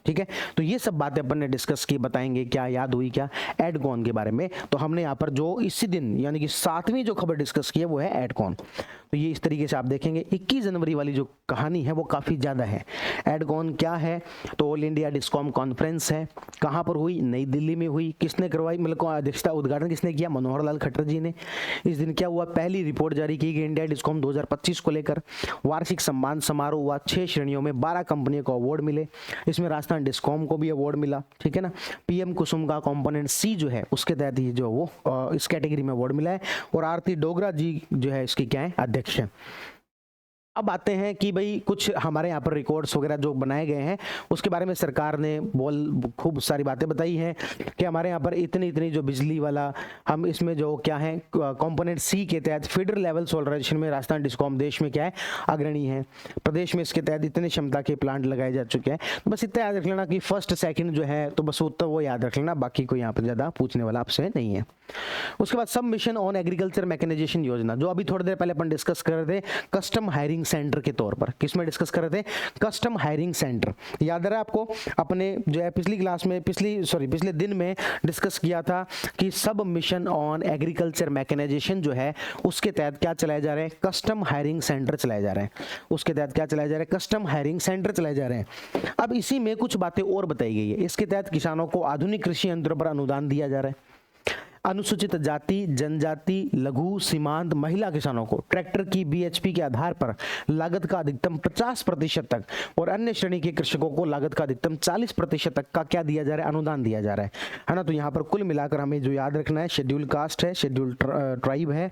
ठीक है, तो ये सब बातें अपन ने डिस्कस की, बताएंगे क्या याद हुई क्या एडकॉन के बारे में। तो हमने यहाँ पर जो इसी दिन यानी कि 7वीं जो खबर डिस्कस की है वो है एडकॉन। तो ये इस तरीके से आप देखेंगे 21 जनवरी वाली जो कहानी है वो काफ़ी ज़्यादा है। एडकॉन क्या है? तो ऑल इंडिया डिस्कॉम कॉन्फ्रेंस है। कहाँ पर हुई? नई दिल्ली में हुई। किसने करवाई? मतलब अध्यक्षता उद्घाटन किसने किया? मनोहर लाल खट्टर जी ने। इस दिन क्या हुआ? पहली रिपोर्ट जारी की गई इंडिया डिस्कॉम 2025 को लेकर। वार्षिक सम्मान समारोह हुआ। 6 श्रेणियों में 12 कंपनियों को अवार्ड मिले। इसमें राजस्थान डिस्कॉम को भी अवार्ड मिला। ठीक है ना। पीएम कुसुम का कंपोनेंट सी जो है उसके तहत ये जो वो इस कैटेगरी में अवार्ड मिला है, और आरती डोगरा जी जो है इसकी क्या है? अध्यक्ष है। अब आते हैं कि भाई कुछ हमारे यहाँ पर रिकॉर्ड्स वगैरह जो बनाए गए हैं उसके बारे में सरकार ने खूब सारी बातें बताई हैं कि हमारे यहाँ पर इतनी इतनी जो बिजली वाला हम इसमें जो क्या है कंपोनेंट सी के तहत फीडर लेवल सोलराइजेशन में राजस्थान डिस्कॉम देश में क्या है? अग्रणी है। प्रदेश में इसके तहत इतने क्षमता के प्लांट लगाए जा चुके हैं। तो बस इतना याद रख लेना कि फर्स्ट सेकेंड जो है तो बस उत्तर वो याद रख लेना, बाकी कोई यहाँ पर ज़्यादा पूछने वाला आपसे नहीं है। उसके बाद सब मिशन ऑन एग्रीकल्चर मैकेनाइजेशन योजना जो अभी थोड़ी देर पहले अपन डिस्कस कर रहे थे कस्टम हायरिंग सेंटर के तौर पर। किसमें डिस्कस कर रहे थे? Custom hiring centre. याद रहा आपको? अपने जो है पिछली क्लास में पिछले दिन में डिस्कस किया था कि सब मिशन ऑन एग्रीकल्चर मैकेनाइजेशन जो है उसके तहत क्या चलाए जा रहे हैं? कस्टम हायरिंग सेंटर चलाए जा रहे हैं। उसके तहत क्या चलाए जा रहे हैं? कस्टम हायरिंग सेंटर चलाए जा रहे हैं। अब इसी में कुछ बातें और बताई गई है। इसके तहत किसानों को आधुनिक कृषि यंत्रों पर अनुदान दिया जा रहा है। अनुसूचित जाति, जनजाति, लघु, सीमांत महिला किसानों को ट्रैक्टर की बीएचपी के आधार पर लागत का अधिकतम 50% तक, और अन्य श्रेणी के कृषकों को लागत का अधिकतम 40% तक का क्या दिया जा रहा है? अनुदान दिया जा रहा है ना। तो यहाँ पर कुल मिलाकर हमें जो याद रखना है, शेड्यूल कास्ट है, शेड्यूल ट्राइब है,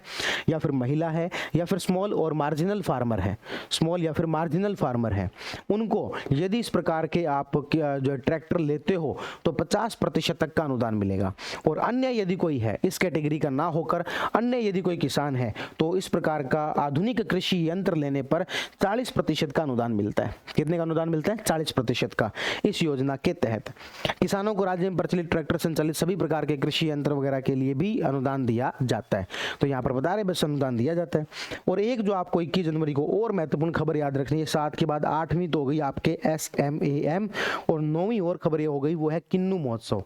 या फिर महिला है, या फिर स्मॉल और मार्जिनल फार्मर है, स्मॉल या फिर मार्जिनल फार्मर है, उनको यदि इस प्रकार के आप जो ट्रैक्टर लेते हो तो 50% तक का अनुदान मिलेगा। और अन्य यदि कोई है इस कैटेगरी का ना होकर अन्य यदि कोई किसान है तो इस प्रकार का आधुनिक कृषि यंत्र लेने पर 40% का अनुदान मिलता है। कितने का अनुदान मिलता है? 40% का। इस योजना के तहत किसानों को राज्य में प्रचलित ट्रैक्टर संचालित सभी प्रकार के कृषि यंत्र वगैरह के लिए भी अनुदान दिया जाता है। तो यहाँ पर बता रहे बस अनुदान दिया जाता है। और एक जो आपको 21 जनवरी को और महत्वपूर्ण खबर याद रखनी है, 7 के बाद 8वीं तो हो गई आपके SMAM, और 9वीं और खबर ये हो गई वो है किन्नू महोत्सव।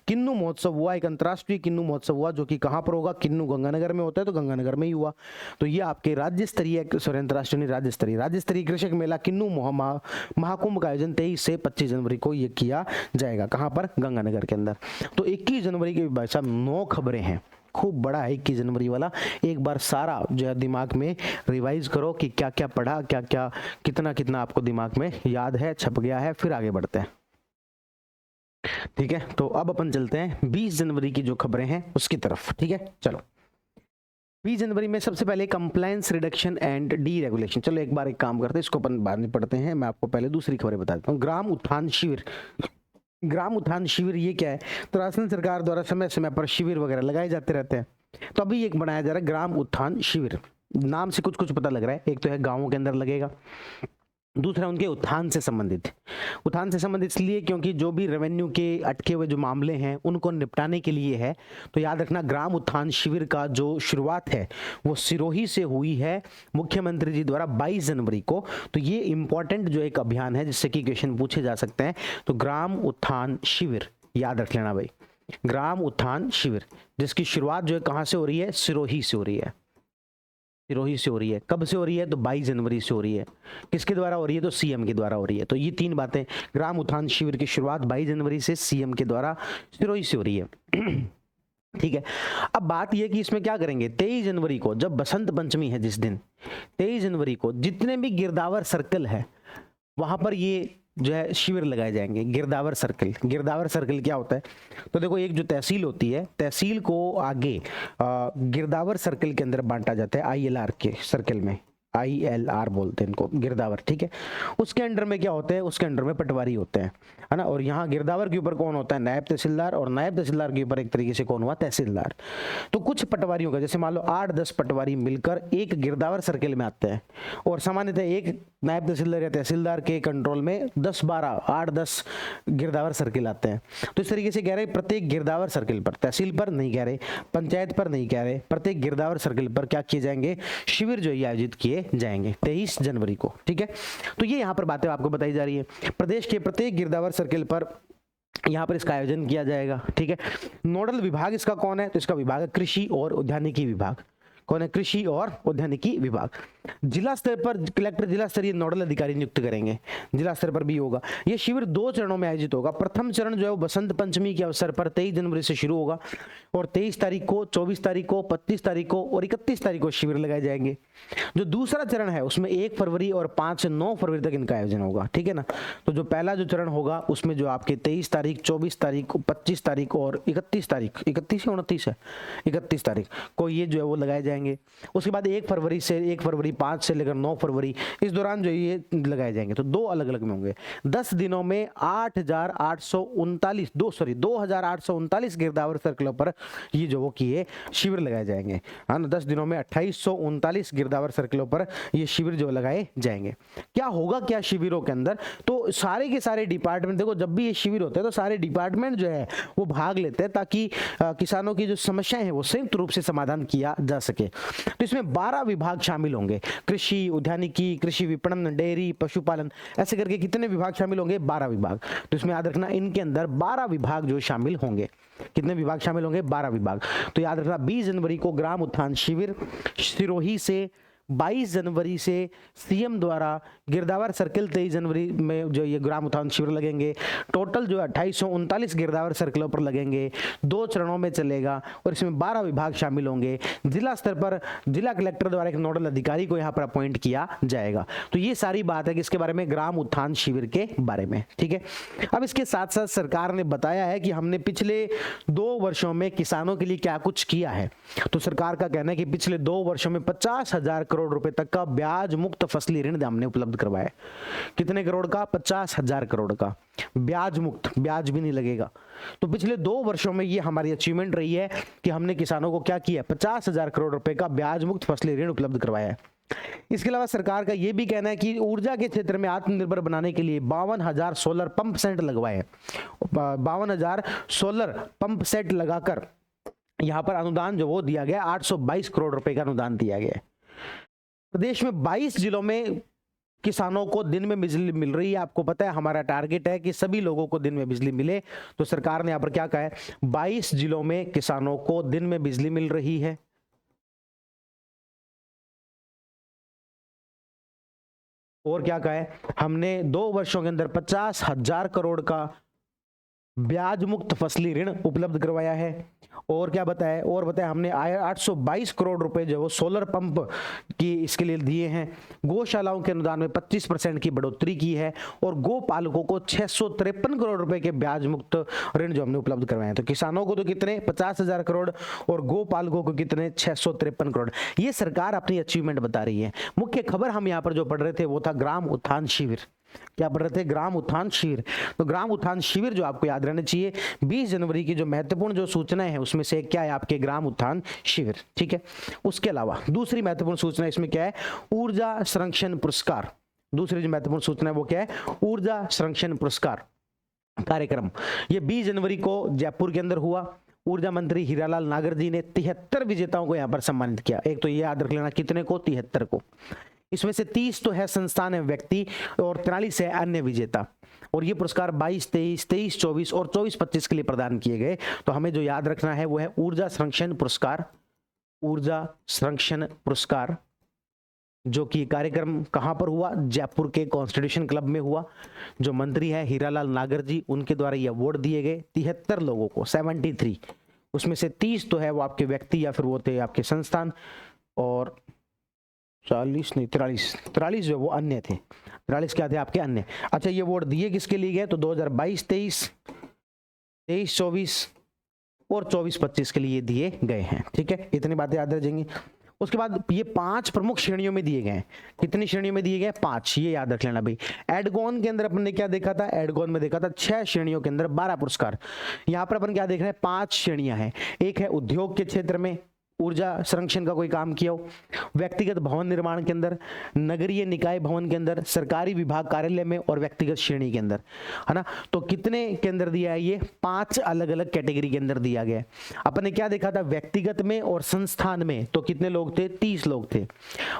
किन्नू महोत्सव हुआ, एक अंतर्राष्ट्रीय किन्नू महोत्सव हुआ जो कि कहां पर होगा? किन्नू गंगानगर में होता है, तो गंगानगर में ही हुआ। तो ये आपके राज्य स्तरीय अंतर्राष्ट्रीय राज्य स्तरीय कृषक मेला किन्नू महाकुंभ का आयोजन 23 से 25 जनवरी को ये किया जाएगा। कहां पर? गंगानगर के अंदर। तो 21 जनवरी के भाई साहब 9 खबरें हैं, खूब बड़ा है 21 जनवरी वाला। एक बार सारा जो है दिमाग में रिवाइज करो कि क्या क्या पढ़ा, क्या क्या कितना कितना आपको दिमाग में याद है, छप गया है, फिर आगे बढ़ते हैं। ठीक है, तो अब अपन चलते हैं 20 जनवरी की जो खबरें हैं उसकी तरफ। ठीक है, चलो 20 जनवरी में सबसे पहले compliance reduction and D regulation. चलो एक बार एक काम करते हैं, इसको अपन बाद में पढ़ते हैं। मैं आपको पहले दूसरी खबरें बता देता हूँ। ग्राम उत्थान शिविर। ग्राम उत्थान शिविर ये क्या है? तो राजस्थान सरकार द्वारा समय समय पर शिविर वगैरह लगाए जाते रहते हैं। तो अभी एक बनाया जा रहा है ग्राम उत्थान शिविर। नाम से कुछ कुछ पता लग रहा है। एक तो है गाँवों के अंदर लगेगा, दूसरा उनके उत्थान से संबंधित। उत्थान से संबंधित इसलिए क्योंकि जो भी रेवेन्यू के अटके हुए जो मामले हैं उनको निपटाने के लिए है। तो याद रखना ग्राम उत्थान शिविर का जो शुरुआत है वो सिरोही से हुई है मुख्यमंत्री जी द्वारा 22 जनवरी को। तो ये इंपॉर्टेंट जो एक अभियान है जिससे कि क्वेश्चन पूछे जा सकते हैं। तो ग्राम उत्थान शिविर याद रख लेना भाई, ग्राम उत्थान शिविर जिसकी शुरुआत जो है कहाँ से हो रही है, सिरोही से हो रही है। सिरोही से हो रही है। कब से हो रही है, तो 22 जनवरी से हो रही है। किसके द्वारा हो रही है, तो सीएम के द्वारा हो रही है। तो ये तीन बातें, ग्राम उत्थान शिविर की शुरुआत 22 जनवरी से सीएम के द्वारा सिरोही से हो रही है। ठीक है। अब बात यह कि इसमें क्या करेंगे, 23 जनवरी को जब बसंत पंचमी है जिस दिन 23 जनवरी को जितने भी गिरदावर सर्कल है वहां पर ये जो है शिविर लगाए जाएंगे। गिरदावर सर्कल, गिरदावर सर्कल क्या होता है, तो देखो एक जो तहसील होती है, तहसील को आगे गिरदावर सर्कल के अंदर बांटा जाता है, आईएलआर के सर्कल में, ILR बोलते हैं इनको, गिरदावर। ठीक है। उसके अंडर में क्या होते हैं, उसके अंडर में पटवारी होते हैं, है ना। और यहाँ गिरदावर के ऊपर कौन होता है, नायब तहसीलदार, और नायब तहसीलदार के ऊपर एक तरीके से कौन हुआ, तहसीलदार। तो कुछ पटवारियों का, जैसे मान लो 8-10 पटवारी मिलकर एक गिरदावर सर्कल में आते हैं, और सामान्यतः एक नायब तहसीलदार या तहसीलदार के कंट्रोल में 10-12 8-10 गिरदावर सर्कल आते हैं। तो इस तरीके से कह रहे प्रत्येक गिरदावर सर्कल पर, तहसील पर नहीं कह रहे, पंचायत पर नहीं कह रहे, प्रत्येक गिरदावर सर्कल पर क्या किए जाएंगे, शिविर जो आयोजित किए जाएंगे 23 जनवरी को। ठीक है। तो ये यहाँ पर बातें आपको बताई जा रही है। प्रदेश के प्रत्येक गिरदावर सर्कल पर यहाँ पर इसका आयोजन किया जाएगा। ठीक है। नोडल विभाग इसका कौन है, तो इसका विभाग है कृषि और उद्यानिकी विभाग। कौन है, कृषि और उद्यानिकी विभाग। जिला स्तर पर कलेक्टर जिला स्तरीय नोडल अधिकारी नियुक्त करेंगे, जिला स्तर पर भी होगा। यह शिविर 2 चरणों में आयोजित होगा। प्रथम चरण जो है वो बसंत पंचमी के अवसर पर 23 जनवरी से शुरू होगा, और 23 तारीख को, 24 तारीख को, 25 तारीख को और 31 तारीख को शिविर लगाए जाएंगे। जो दूसरा चरण है उसमें 1 फरवरी और 5 से 9 फरवरी तक इनका आयोजन होगा। ठीक है ना। तो जो पहला जो चरण होगा उसमें जो आपके 23 तारीख, 24 तारीख, 25 तारीख और 31 तारीख, 31 या 29 है, 31 तारीख को ये जो है वो लगाए जाएंगे। उसके बाद 1 फरवरी से 1 फरवरी 5 से लेकर 9 फरवरी इस दौरान जो ये लगाए जाएंगे। तो 2 अलग अलग में होंगे। 10 दिनों में 2839 गिरदावर सर्कलों पर ये जो वो किए शिविर लगाए जाएंगे। हाँ ना, 10 दिनों में 2839 गिरदावर सर्कलों पर ये शिविर जो लगाए जाएंगे। क्या होगा क्या शिविरों के अंदर, तो सारे के सारे डिपार्टमेंट, देखो जब भी ये शिविर होते हैं तो सारे डिपार्टमेंट जो है वो भाग लेते हैं ताकि किसानों की जो समस्याएं हैं वो संयुक्त रूप से समाधान किया जा सके। तो इसमें 12 विभाग शामिल होंगे, कृषि, उद्यानिकी, कृषि विपणन, डेयरी, पशुपालन, ऐसे करके कितने विभाग शामिल होंगे, 12 विभाग। तो इसमें याद रखना इनके अंदर 12 विभाग जो शामिल होंगे। कितने विभाग शामिल होंगे, 12 विभाग। तो याद रखना 20 जनवरी को ग्राम उत्थान शिविर सिरोही से, 22 जनवरी से सीएम द्वारा गिरदावर सर्कल, 23 जनवरी में जो ये ग्राम उत्थान शिविर लगेंगे। टोटल जो 2839 गिरदावर सर्कलों पर लगेंगे, 2 चरणों में चलेगा और इसमें 12 विभाग शामिल होंगे। जिला स्तर पर जिला कलेक्टर द्वारा एक नोडल अधिकारी को यहाँ पर अपॉइंट किया जाएगा। तो ये सारी बात है किसके बारे में, ग्राम उत्थान शिविर के बारे में। ठीक है। अब इसके साथ साथ सरकार ने बताया है कि हमने पिछले 2 वर्षों में किसानों के लिए क्या कुछ किया है। तो सरकार का कहना है कि पिछले 2 वर्षों में 50,000 करोड़ रुपए तक का ब्याज मुक्त फसली ऋण हमने उपलब्ध करवाया। कितने करोड़ का, 50,000 करोड़ का ब्याज मुक्त, ब्याज भी नहीं लगेगा। तो पिछले 2 वर्षों में ये हमारी अचीवमेंट रही है कि हमने किसानों को क्या किया, 50,000 करोड़ रुपए का ब्याज मुक्त फसली ऋण उपलब्ध करवाया है। इसके अलावा सरकार का यह भी कहना है कि ऊर्जा के क्षेत्र में आत्मनिर्भर बनाने के लिए 52,000 सोलर पंप सेट लगवाए। 52,000 सोलर पंप सेट लगाकर यहां पर अनुदान जो वो दिया गया, 822 करोड़ रुपए का अनुदान दिया गया है। प्रदेश में 22 जिलों में किसानों को दिन में बिजली मिल रही है। आपको पता है हमारा टारगेट है कि सभी लोगों को दिन में बिजली मिले। तो सरकार ने यहां पर क्या कहा है, 22 जिलों में किसानों को दिन में बिजली मिल रही है। और क्या कहा है, हमने 2 वर्षों के अंदर 50,000 करोड़ का ब्याज मुक्त फसली ऋण उपलब्ध करवाया है। और क्या बताया, और बताया हमने 822 करोड़ रुपए जो वो सोलर पंप की इसके लिए दिए हैं। गौशालाओं के अनुदान में 25% की बढ़ोतरी की है और गो पालकों को 653 करोड़ रुपए के ब्याज मुक्त ऋण जो हमने उपलब्ध करवाए हैं। तो किसानों को तो कितने, 50,000 करोड़ और गो पालकों को कितने, 653 करोड़। ये सरकार अपनी अचीवमेंट बता रही है। मुख्य खबर हम यहाँ पर जो पढ़ रहे थे वो था ग्राम उत्थान शिविर। क्या पढ़ रहे थे, ग्राम उत्थान शिविर। तो ग्राम उत्थान शिविर जो आपको याद रहना चाहिए, 20 जनवरी की जो महत्वपूर्ण जो सूचनाएं हैं उसमें से क्या है, आपके ग्राम उत्थान शिविर। ठीक है। उसके अलावा दूसरी महत्वपूर्ण सूचना इसमें क्या है, ऊर्जा संरक्षण पुरस्कार। दूसरी जो महत्वपूर्ण सूचना है वो क्या है, ऊर्जा संरक्षण पुरस्कार कार्यक्रम। ये 20 जनवरी को जयपुर के अंदर हुआ। ऊर्जा मंत्री हीरालाल नागर जी ने 73 विजेताओं को यहां पर सम्मानित किया। एक तो ये याद रख लेना, कितने को, 73 को। इसमें से 30 तो है संस्थान है व्यक्ति और 43 है अन्य विजेता। और ये पुरस्कार 22, 23, 23, 24 और 24, 25 के लिए प्रदान किए गए। तो हमें जो याद रखना है वो है ऊर्जा संरक्षण पुरस्कार। ऊर्जा संरक्षण पुरस्कार जो कि कार्यक्रम कहां पर हुआ, जयपुर के कॉन्स्टिट्यूशन क्लब में हुआ। जो मंत्री है हीरालाल नागर जी, उनके द्वारा ये अवार्ड दिए गए 73 लोगों को, 73। उसमें से 30 तो है वो आपके व्यक्ति या फिर वो थे आपके संस्थान, और 40 नहीं 43 जो वो अन्य थे। 43 क्या थे आपके अन्य। अच्छा, ये अवार्ड दिए किसके लिए गए, तो 2022, 23, 23, 24 और 24, 25 के लिए दिए गए हैं। ठीक है, इतनी बातें याद रह जाएंगी। उसके बाद ये 5 प्रमुख श्रेणियों में दिए गए हैं। कितनी श्रेणियों में दिए गए, 5, ये याद रख लेना भाई। एडगॉन के अंदर अपन ने क्या देखा था, एडगॉन में देखा था 6 श्रेणियों के अंदर 12 पुरस्कार। यहां पर अपन क्या देख रहे हैं, 5 श्रेणियां हैं। एक है उद्योग के क्षेत्र में ऊर्जा संरक्षण का कोई काम किया हो, व्यक्तिगत भवन निर्माण के अंदर, नगरीय निकाय भवन के अंदर, सरकारी विभाग कार्यालय में और व्यक्तिगत श्रेणी के अंदर, है ना। तो कितने के अंदर दिया है, ये 5 अलग अलग कैटेगरी के अंदर दिया गया है। अपन ने क्या देखा था, व्यक्तिगत में और संस्थान में तो कितने लोग थे, 30 लोग थे।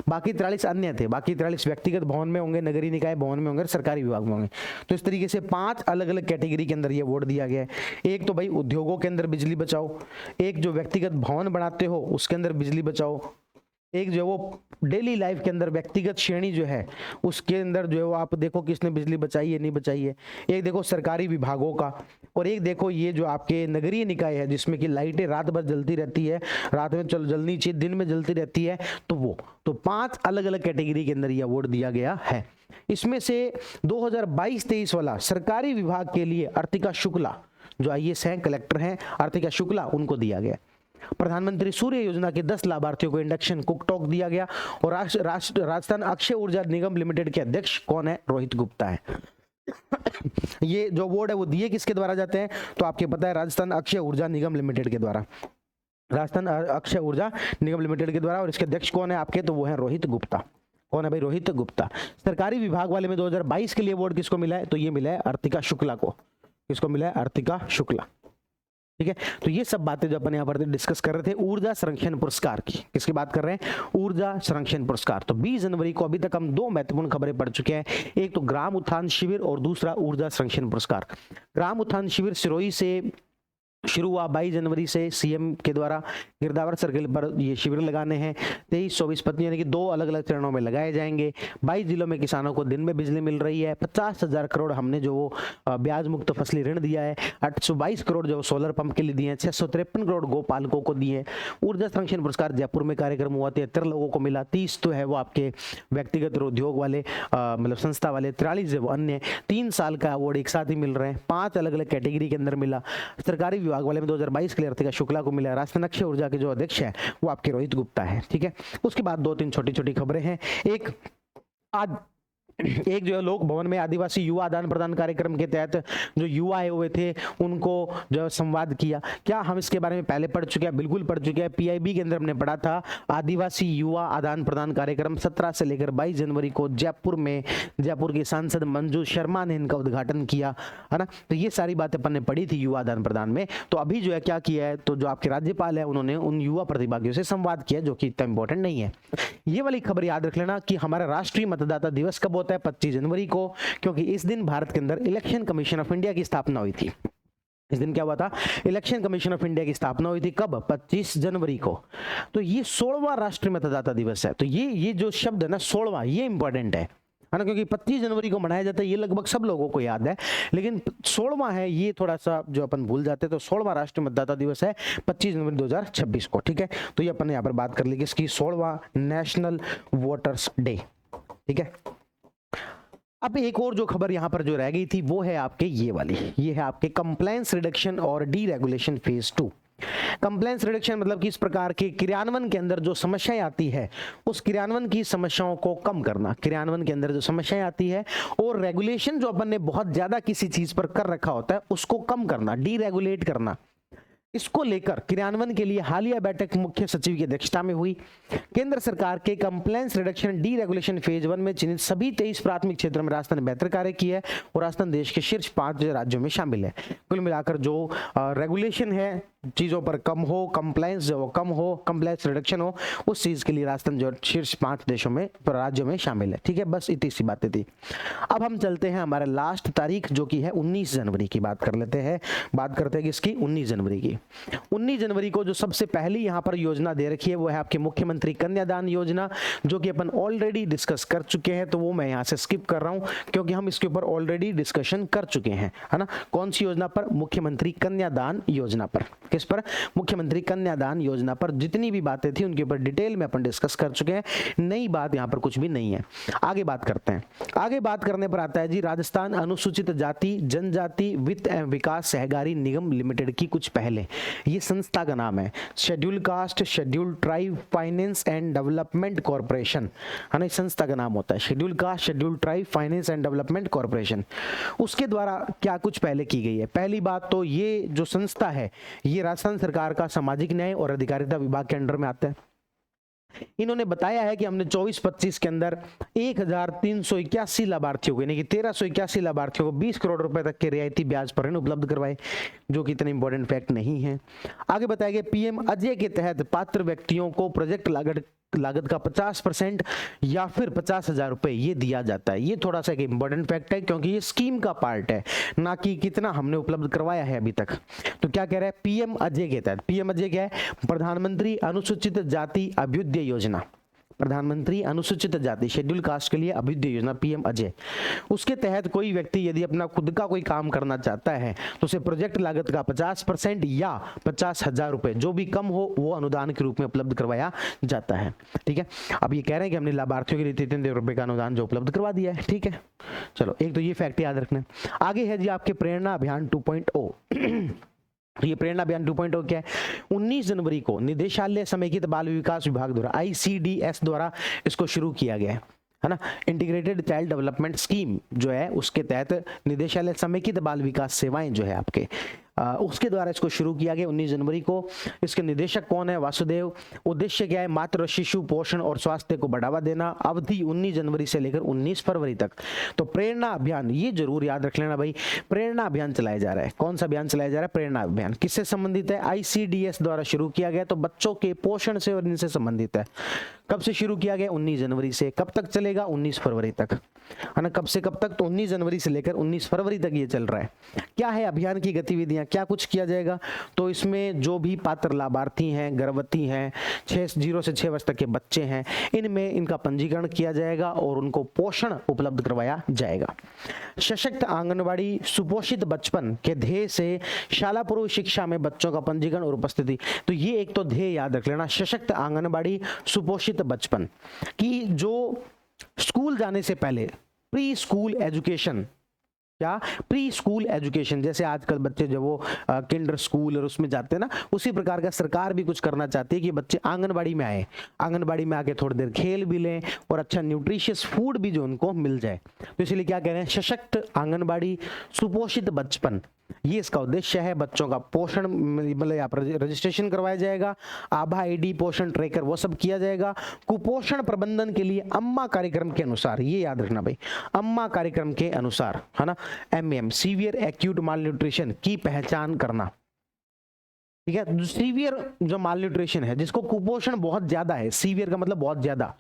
बाकी 43 अन्य थे। बाकी 43 व्यक्तिगत भवन में होंगे, नगरीय निकाय भवन में होंगे, सरकारी विभाग में होंगे। तो इस तरीके से 5 अलग अलग कैटेगरी के अंदर ये अवार्ड दिया गया है। एक तो भाई उद्योगों के अंदर बिजली बचाओ, एक जो व्यक्तिगत भवन बनाते हो उसके अंदर बिजली बचाओ, एक जो वो डेली लाइफ के अंदर व्यक्तिगत श्रेणी जो है उसके अंदर जो है वो आप देखो किसने बिजली बचाई है नहीं बचाई है। एक देखो सरकारी विभागों का, और एक देखो ये जो आपके नगरीय निकाय है जिसमें कि लाइटें रात भर जलती रहती है, रात में जलनी चाहिए, दिन में जलती रहती है, तो वो तो 5 अलग अलग कैटेगरी के अंदर ये अवार्ड दिया गया है। इसमें से 2022-23 वाला सरकारी विभाग के लिए अर्तिका शुक्ला जो IAS हैं, कलेक्टर हैं, अर्तिका शुक्ला, उनको दिया गया। प्रधानमंत्री सूर्य योजना के 10 लाभार्थियों को इंडक्शन कुकटॉक दिया गया। और राजस्थान अक्षय ऊर्जा निगम लिमिटेड के अध्यक्ष कौन है, रोहित गुप्ता है। ये जो अवार्ड है वो दिए किसके द्वारा जाते हैं, तो आपके पता है राजस्थान अक्षय ऊर्जा निगम लिमिटेड के द्वारा, राजस्थान अक्षय ऊर्जा निगम लिमिटेड के द्वारा। और इसके अध्यक्ष कौन है आपके, तो वो है रोहित गुप्ता। कौन है भाई, रोहित गुप्ता। सरकारी विभाग वाले में 2022 के लिए अवार्ड किसको मिला है, तो ये मिला है अर्तिका शुक्ला को। किसको मिला है, अर्तिका शुक्ला। ठीक है, तो ये सब बातें जो अपन यहाँ पर डिस्कस कर रहे थे ऊर्जा संरक्षण पुरस्कार की। किसकी बात कर रहे हैं, ऊर्जा संरक्षण पुरस्कार। तो 20 जनवरी को अभी तक हम 2 महत्वपूर्ण खबरें पढ़ चुके हैं। एक तो ग्राम उत्थान शिविर और दूसरा ऊर्जा संरक्षण पुरस्कार। ग्राम उत्थान शिविर सिरोही से शुरू हुआ 22 जनवरी से सीएम के द्वारा गिरदावर सर्किल पर ये शिविर लगाने हैं। 23, 24, 25 यानी कि 2 अलग अलग चरणों में लगाए जाएंगे। 22 जिलों में किसानों को दिन में बिजली मिल रही है। 50,000 करोड़ हमने जो वो ब्याज मुक्त फसली ऋण दिया है। 822 करोड़ जो सोलर पंप के लिए दिए हैं। 653 करोड़ गोपालकों को दिए। ऊर्जा संरक्षण पुरस्कार जयपुर में कार्यक्रम हुआ, 73 लोगों को मिला। 30 तो है वो आपके व्यक्तिगत उद्योग वाले, मतलब संस्था वाले। 43 है वो अन्य। 3 साल का अवार्ड एक साथ ही मिल रहे हैं। 5 अलग अलग कैटेगरी के अंदर मिला। सरकारी विभाग वाले में 2022 के लिए अर्तिका शुक्ला को मिला। राजस्थान अक्षय ऊर्जा के जो अध्यक्ष है वो आपके रोहित गुप्ता है। ठीक है, उसके बाद 2-3 छोटी छोटी खबरें हैं। एक जो है लोक भवन में आदिवासी युवा आदान प्रदान कार्यक्रम के तहत जो युवा आए हुए थे उनको जो संवाद किया। क्या हम इसके बारे में पहले पढ़ चुके हैं, बिल्कुल पढ़ चुके हैं। PIB के अंदर हमने पढ़ा था आदिवासी युवा आदान प्रदान कार्यक्रम 17 से लेकर 22 जनवरी को जयपुर में जयपुर के सांसद मंजू शर्मा ने इनका उद्घाटन किया, है ना। तो ये सारी बातें अपन ने पढ़ी थी युवा आदान प्रदान में। तो अभी जो है क्या किया है, तो जो आपके राज्यपाल है उन्होंने उन युवा प्रतिभागियों से संवाद किया, जो कि इतना इंपॉर्टेंट नहीं है। ये वाली खबर याद रख लेना कि हमारा राष्ट्रीय मतदाता दिवस कब होता है, 25 जनवरी को, क्योंकि इस दिन भारत के अंदर इलेक्शन कमीशन ऑफ इंडिया की स्थापना हुई थी। इस दिन क्या हुआ था, इलेक्शन कमीशन ऑफ इंडिया की स्थापना हुई थी। कब, 25 जनवरी को। तो ये 16वां राष्ट्रीय मतदाता दिवस है। तो ये जो शब्द है ना 16वां, ये इंपॉर्टेंट है ना, क्योंकि 25 जनवरी को मनाया जाता है, ये लगभग सब लोगों को याद है, लेकिन 16वां है ये थोड़ा सा जो अपन भूल जाते हैं। तो 16वां राष्ट्रीय मतदाता दिवस है 25 जनवरी 2026 को। ठीक है, तो ये अपन यहाँ पर बात कर ली किसकी, 16वां नेशनल वोटर्स डे। ठीक है, अब एक और जो खबर यहाँ पर जो रह गई थी वो है आपके ये वाली, ये है आपके कंप्लायंस रिडक्शन और डीरेगुलेशन फेज 2। कंप्लायंस रिडक्शन मतलब कि इस प्रकार के क्रियान्वयन के अंदर जो समस्याएं आती है उस क्रियान्वयन की समस्याओं को कम करना। क्रियान्वयन के अंदर जो समस्याएं आती है और रेगुलेशन जो अपन ने बहुत ज्यादा किसी चीज पर कर रखा होता है उसको कम करना, डीरेगुलेट करना। इसको लेकर क्रियान्वयन के लिए हालिया बैठक मुख्य सचिव की अध्यक्षता में हुई। केंद्र सरकार के complaints reduction D regulation phase 1 में चिन्हित सभी 23 प्राथमिक क्षेत्रों में राजस्थान ने बेहतर कार्य किया है और राजस्थान देश के शीर्ष 5 राज्यों में शामिल है। कुल मिलाकर जो रेगुलेशन है चीजों पर कम हो, कंप्लायंस जो कम हो, कंप्लायंस रिडक्शन हो, उस चीज के लिए राजस्थान जो शीर्ष 5 देशों में राज्यों में शामिल है। ठीक है, बस इतनी सी बातें थी। अब हम चलते हैं हमारे लास्ट तारीख जो कि है 19 जनवरी की बात कर लेते हैं। बात करते हैं किसकी? 19 जनवरी की। 19 जनवरी को जो सबसे पहली यहाँ पर योजना दे रखी है वो है आपके मुख्यमंत्री कन्यादान योजना, जो कि अपन ऑलरेडी डिस्कस कर चुके हैं, तो वो मैं यहाँ से स्किप कर रहा हूँ क्योंकि हम इसके ऊपर ऑलरेडी डिस्कशन कर चुके हैं, है ना। कौन सी योजना पर? मुख्यमंत्री कन्यादान योजना पर। किस पर? मुख्यमंत्री कन्यादान योजना पर जितनी भी बातें थी उनके ऊपर डिटेल में अपन डिस्कस कर चुके हैं, नई बात यहाँ पर कुछ भी नहीं है। आगे बात करते हैं। आगे बात करने पर आता है जी राजस्थान अनुसूचित जाति जनजाति वित्त एवं विकास सहकारी निगम लिमिटेड की कुछ पहले, ये संस्था का नाम है schedule caste schedule tribe finance and development corporation, है ना। इस संस्था का नाम होता है schedule caste schedule tribe finance and development corporation. उसके द्वारा क्या कुछ पहले की गई है? पहली बात तो ये जो संस्था है ये राजस्थान सरकार का सामाजिक न्याय और अधिकारिता विभाग के अंडर में आता है। इन्होंने बताया है कि हमने 24-25 के अंदर 1381 लाभार्थियों को, यानी कि 1381 लाभार्थियों को 20 करोड़ रुपए तक के रियायती ब्याज पर ऋण उपलब्ध करवाए, जो कि इतना इंपॉर्टेंट फैक्ट नहीं है। आगे बताया गया पीएम अजय के तहत पात्र व्यक्तियों को प्रोजेक्ट लागत का 50% या फिर 50,000 रुपए ये दिया जाता है। ये थोड़ा सा एक इंपॉर्टेंट फैक्ट है क्योंकि ये स्कीम का पार्ट है, ना कि कितना हमने उपलब्ध करवाया है अभी तक। तो क्या कह रहा है? पीएम अजय के तहत, पीएम अजय क्या है? प्रधानमंत्री अनुसूचित जाति अभ्युदय योजना, प्रधानमंत्री अनुसूचित जाति शेड्यूल कास्ट के लिए अभ्युदय योजना पीएम अजय। उसके तहत कोई व्यक्ति यदि अपना खुद का कोई काम करना चाहता है तो उसे प्रोजेक्ट लागत का 50% या 50,000 रुपए जो भी कम हो वो अनुदान के रूप में उपलब्ध करवाया जाता है। ठीक है, अब ये कह रहे हैं कि हमने लाभार्थियों के लिए 3 रुपए का अनुदान जो उपलब्ध करवा दिया है। ठीक है, चलो एक तो ये फैक्ट याद रखना। आगे है जी आपके प्रेरणा अभियान 2.0। ये प्रेरणा अभियान 2.0 क्या है? 19 जनवरी को निदेशालय समेकित बाल विकास विभाग द्वारा ICDS द्वारा इसको शुरू किया गया है ना। इंटीग्रेटेड चाइल्ड डेवलपमेंट स्कीम जो है उसके तहत निदेशालय समेकित बाल विकास सेवाएं जो है आपके उसके द्वारा इसको शुरू किया गया 19 जनवरी को। इसके निदेशक कौन है? वासुदेव। उद्देश्य क्या है? मातृ शिशु पोषण और स्वास्थ्य को बढ़ावा देना। अवधि 19 जनवरी से लेकर 19 फरवरी तक। तो प्रेरणा अभियान ये जरूर याद रख लेना भाई, प्रेरणा अभियान चलाया जा रहा है। कौन सा अभियान चलाया जा रहा है? प्रेरणा अभियान। किससे संबंधित है? ICDS द्वारा शुरू किया गया, तो बच्चों के पोषण से और इनसे संबंधित है। कब से शुरू किया गया? 19 जनवरी से। कब तक चलेगा? 19 फरवरी तक, है ना। कब से कब तक? तो 19 जनवरी से लेकर 19 फरवरी तक ये चल रहा है। क्या है अभियान की गतिविधियां? क्या कुछ किया जाएगा? तो इसमें जो भी पात्र लाभार्थी हैं, गर्भवती हैं, 0 से 6 वर्ष तक के बच्चे हैं, इनमें इनका पंजीकरण किया जाएगा और उनको पोषण उपलब्ध करवाया जाएगा। सशक्त आंगनबाड़ी सुपोषित बचपन के ध्येय से शाला पूर्व शिक्षा में बच्चों का पंजीकरण और उपस्थिति। तो ये एक तो ध्येय याद रख लेना, सशक्त आंगनबाड़ी सुपोषित बचपन की जो स्कूल जाने से पहले प्री स्कूल एजुकेशन, क्या? Pre school education. जैसे आजकल बच्चे जब वो किंडर स्कूल और उसमें जाते हैं ना, उसी प्रकार का सरकार भी कुछ करना चाहती है कि बच्चे आंगनबाड़ी में आए, आंगनबाड़ी में आके थोड़ी देर खेल भी लें और अच्छा न्यूट्रिशियस फूड भी जो उनको मिल जाए। तो इसलिए क्या कह रहे हैं? सशक्त आंगनबाड़ी सुपोषित बचपन, ये इसका उद्देश्य है। बच्चों का पोषण मतलब यहाँ पर रजिस्ट्रेशन करवाया जाएगा, आभा ID पोषण ट्रैकर वो सब किया जाएगा। कुपोषण प्रबंधन के लिए अम्मा कार्यक्रम के अनुसार, ये याद रखना भाई, अम्मा कार्यक्रम के अनुसार, है ना, MM सीवियर एक्यूट माल न्यूट्रिशन की पहचान करना। ठीक है, सीवियर जो माल न्यूट्रिशन है, जिसको कुपोषण बहुत ज्यादा है, सीवियर का मतलब बहुत ज्यादा,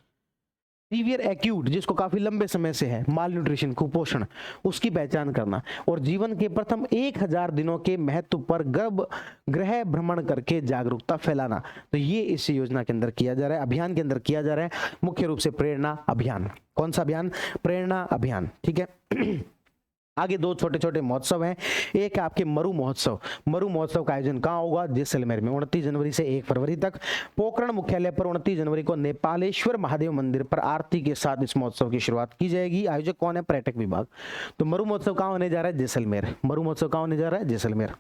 सीवियर एक्यूट जिसको काफी लंबे समय से है, माल न्यूट्रिशन कुपोषण, उसकी पहचान करना और जीवन के प्रथम 1000 दिनों के महत्व पर गृह भ्रमण करके जागरूकता फैलाना। तो ये इस योजना के अंदर किया जा रहा है, अभियान के अंदर किया जा रहा है, मुख्य रूप से प्रेरणा अभियान। कौन सा अभियान? प्रेरणा अभियान। ठीक है। आगे 2 छोटे छोटे महोत्सव हैं। एक है आपके मरु महोत्सव। मरु महोत्सव का आयोजन कहाँ होगा? जैसलमेर में 29 जनवरी से 1 फरवरी तक। पोखरण मुख्यालय पर 29 जनवरी को नेपालेश्वर महादेव मंदिर पर आरती के साथ इस महोत्सव की शुरुआत की जाएगी। आयोजक कौन है? पर्यटक विभाग। तो मरु महोत्सव कहाँ होने जा रहा है? जैसलमेर। मरु महोत्सव कहाँ होने जा रहा है? जैसलमेर।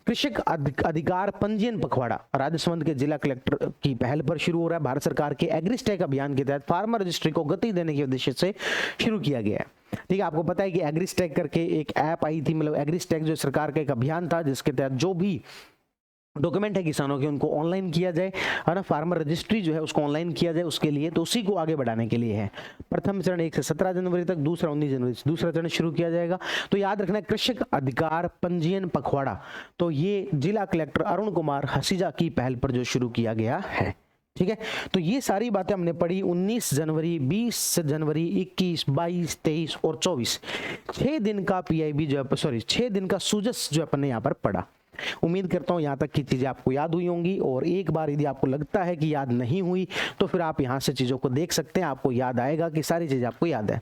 कृषक अधिकार पंजीयन पखवाड़ा राजसमंद के जिला कलेक्टर की पहल पर शुरू हो रहा है। भारत सरकार के एग्रीस्टैक अभियान के तहत फार्मर रजिस्ट्री को गति देने के उद्देश्य से शुरू किया गया है। ठीक है, आपको पता है कि एग्रीस्टैक करके एक ऐप आई थी, मतलब एग्रीस्टैक जो सरकार का एक अभियान था जिसके तहत जो भी डॉक्यूमेंट है किसानों के, उनको ऑनलाइन किया जाए, है ना। फार्मर रजिस्ट्री जो है उसको ऑनलाइन किया जाए उसके लिए, तो उसी को आगे बढ़ाने के लिए है। प्रथम चरण 1 से 17 जनवरी तक, दूसरा 19 जनवरी से दूसरा चरण शुरू किया जाएगा। तो याद रखना है कृषक अधिकार पंजीयन पखवाड़ा, तो ये जिला कलेक्टर अरुण कुमार हसीजा की पहल पर जो शुरू किया गया है। ठीक है, तो ये सारी बातें हमने पढ़ी 19 जनवरी, 20 जनवरी, 21, 22, 23 और 24, 6 दिन का पीआईबी जो है, सॉरी 6 दिन का सूजस जो अपन ने यहाँ पर पढ़ा। उम्मीद करता हूँ यहाँ तक की चीजें आपको याद हुई होंगी, और एक बार यदि आपको लगता है कि याद नहीं हुई तो फिर आप यहाँ से चीजों को देख सकते हैं, आपको याद आएगा कि सारी चीजें आपको याद है।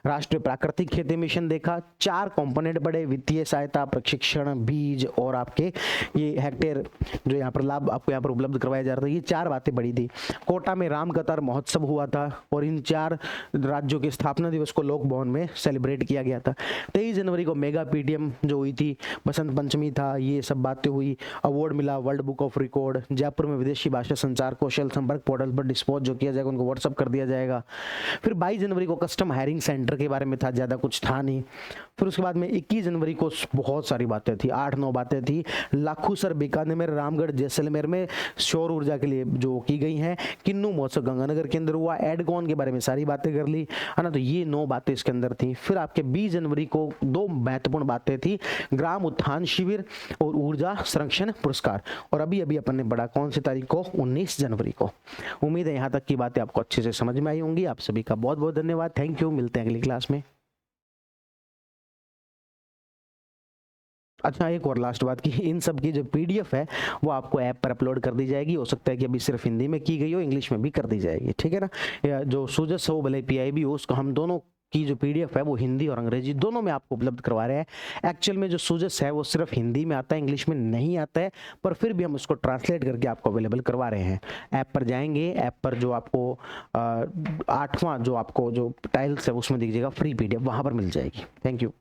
राष्ट्रीय प्राकृतिक खेती मिशन देखा, 4 कंपोनेंट पढ़े, वित्तीय सहायता, प्रशिक्षण, बीज और आपके ये हेक्टेयर जो यहाँ पर लाभ आपको यहाँ पर उपलब्ध करवाया जा रहा था, ये 4 बातें पढ़ी थी। कोटा में राम कतार महोत्सव हुआ था और इन 4 राज्यों के स्थापना दिवस को लोक भवन में सेलिब्रेट किया गया था। 23 जनवरी को मेगा पीटीएम जो हुई थी, बसंत पंचमी था, ये सब बातें हुई। अवार्ड मिला world book of record. Jaipur में विदेशी भाषा संचार कौशल संपर्क पोर्टल पर डिस्पोज जो किया जाएगा उनको व्हाट्सअप कर दिया जाएगा। फिर 22 जनवरी को कस्टम हायरिंग सेंटर के बारे में था, ज़्यादा कुछ था नहीं। फिर उसके बाद में 21 जनवरी को बहुत सारी बातें थी, 8-9 बातें थी। लाखूसर, बीकानेर, रामगढ़, जैसलमेर में सौर ऊर्जा के लिए जो की गई हैं। किन्नू महोत्सव गंगानगर के अंदर हुआ। एडकॉन के बारे में सारी बातें कर ली, है ना। तो ये 9 बातें इसके अंदर थी। फिर आपके 20 जनवरी को 2 महत्वपूर्ण बातें थी, ग्राम उत्थान शिविर और ऊर्जा संरक्षण पुरस्कार। और अभी अभी अपन ने पढ़ा कौन सी तारीख को, 19 जनवरी को। उम्मीद है यहाँ तक की बातें आपको अच्छे से समझ में आई होंगी। आप सभी का बहुत बहुत धन्यवाद, थैंक यू। मिलते हैं अगली क्लास में। अच्छा, एक और लास्ट बात की, इन सब की जो पीडीएफ है वो आपको ऐप पर अपलोड कर दी जाएगी। हो सकता है कि अभी सिर्फ हिंदी में की गई हो, इंग्लिश में भी कर दी जाएगी, ठीक है ना। या जो सूजस हो भले पीआईबी हो, उसको हम दोनों की जो पीडीएफ है वो हिंदी और अंग्रेजी दोनों में आपको उपलब्ध करवा रहे हैं। एक्चुअल में जो सूजस है वो सिर्फ हिंदी में आता है, इंग्लिश में नहीं आता है, पर फिर भी हम उसको ट्रांसलेट करके आपको अवेलेबल करवा रहे हैं। ऐप पर जाएंगे, ऐप पर जो आपको 8वां जो आपको जो टाइल्स है उसमें दिख जाएगा फ्री पीडीएफ, वहां पर मिल जाएगी। Thank you.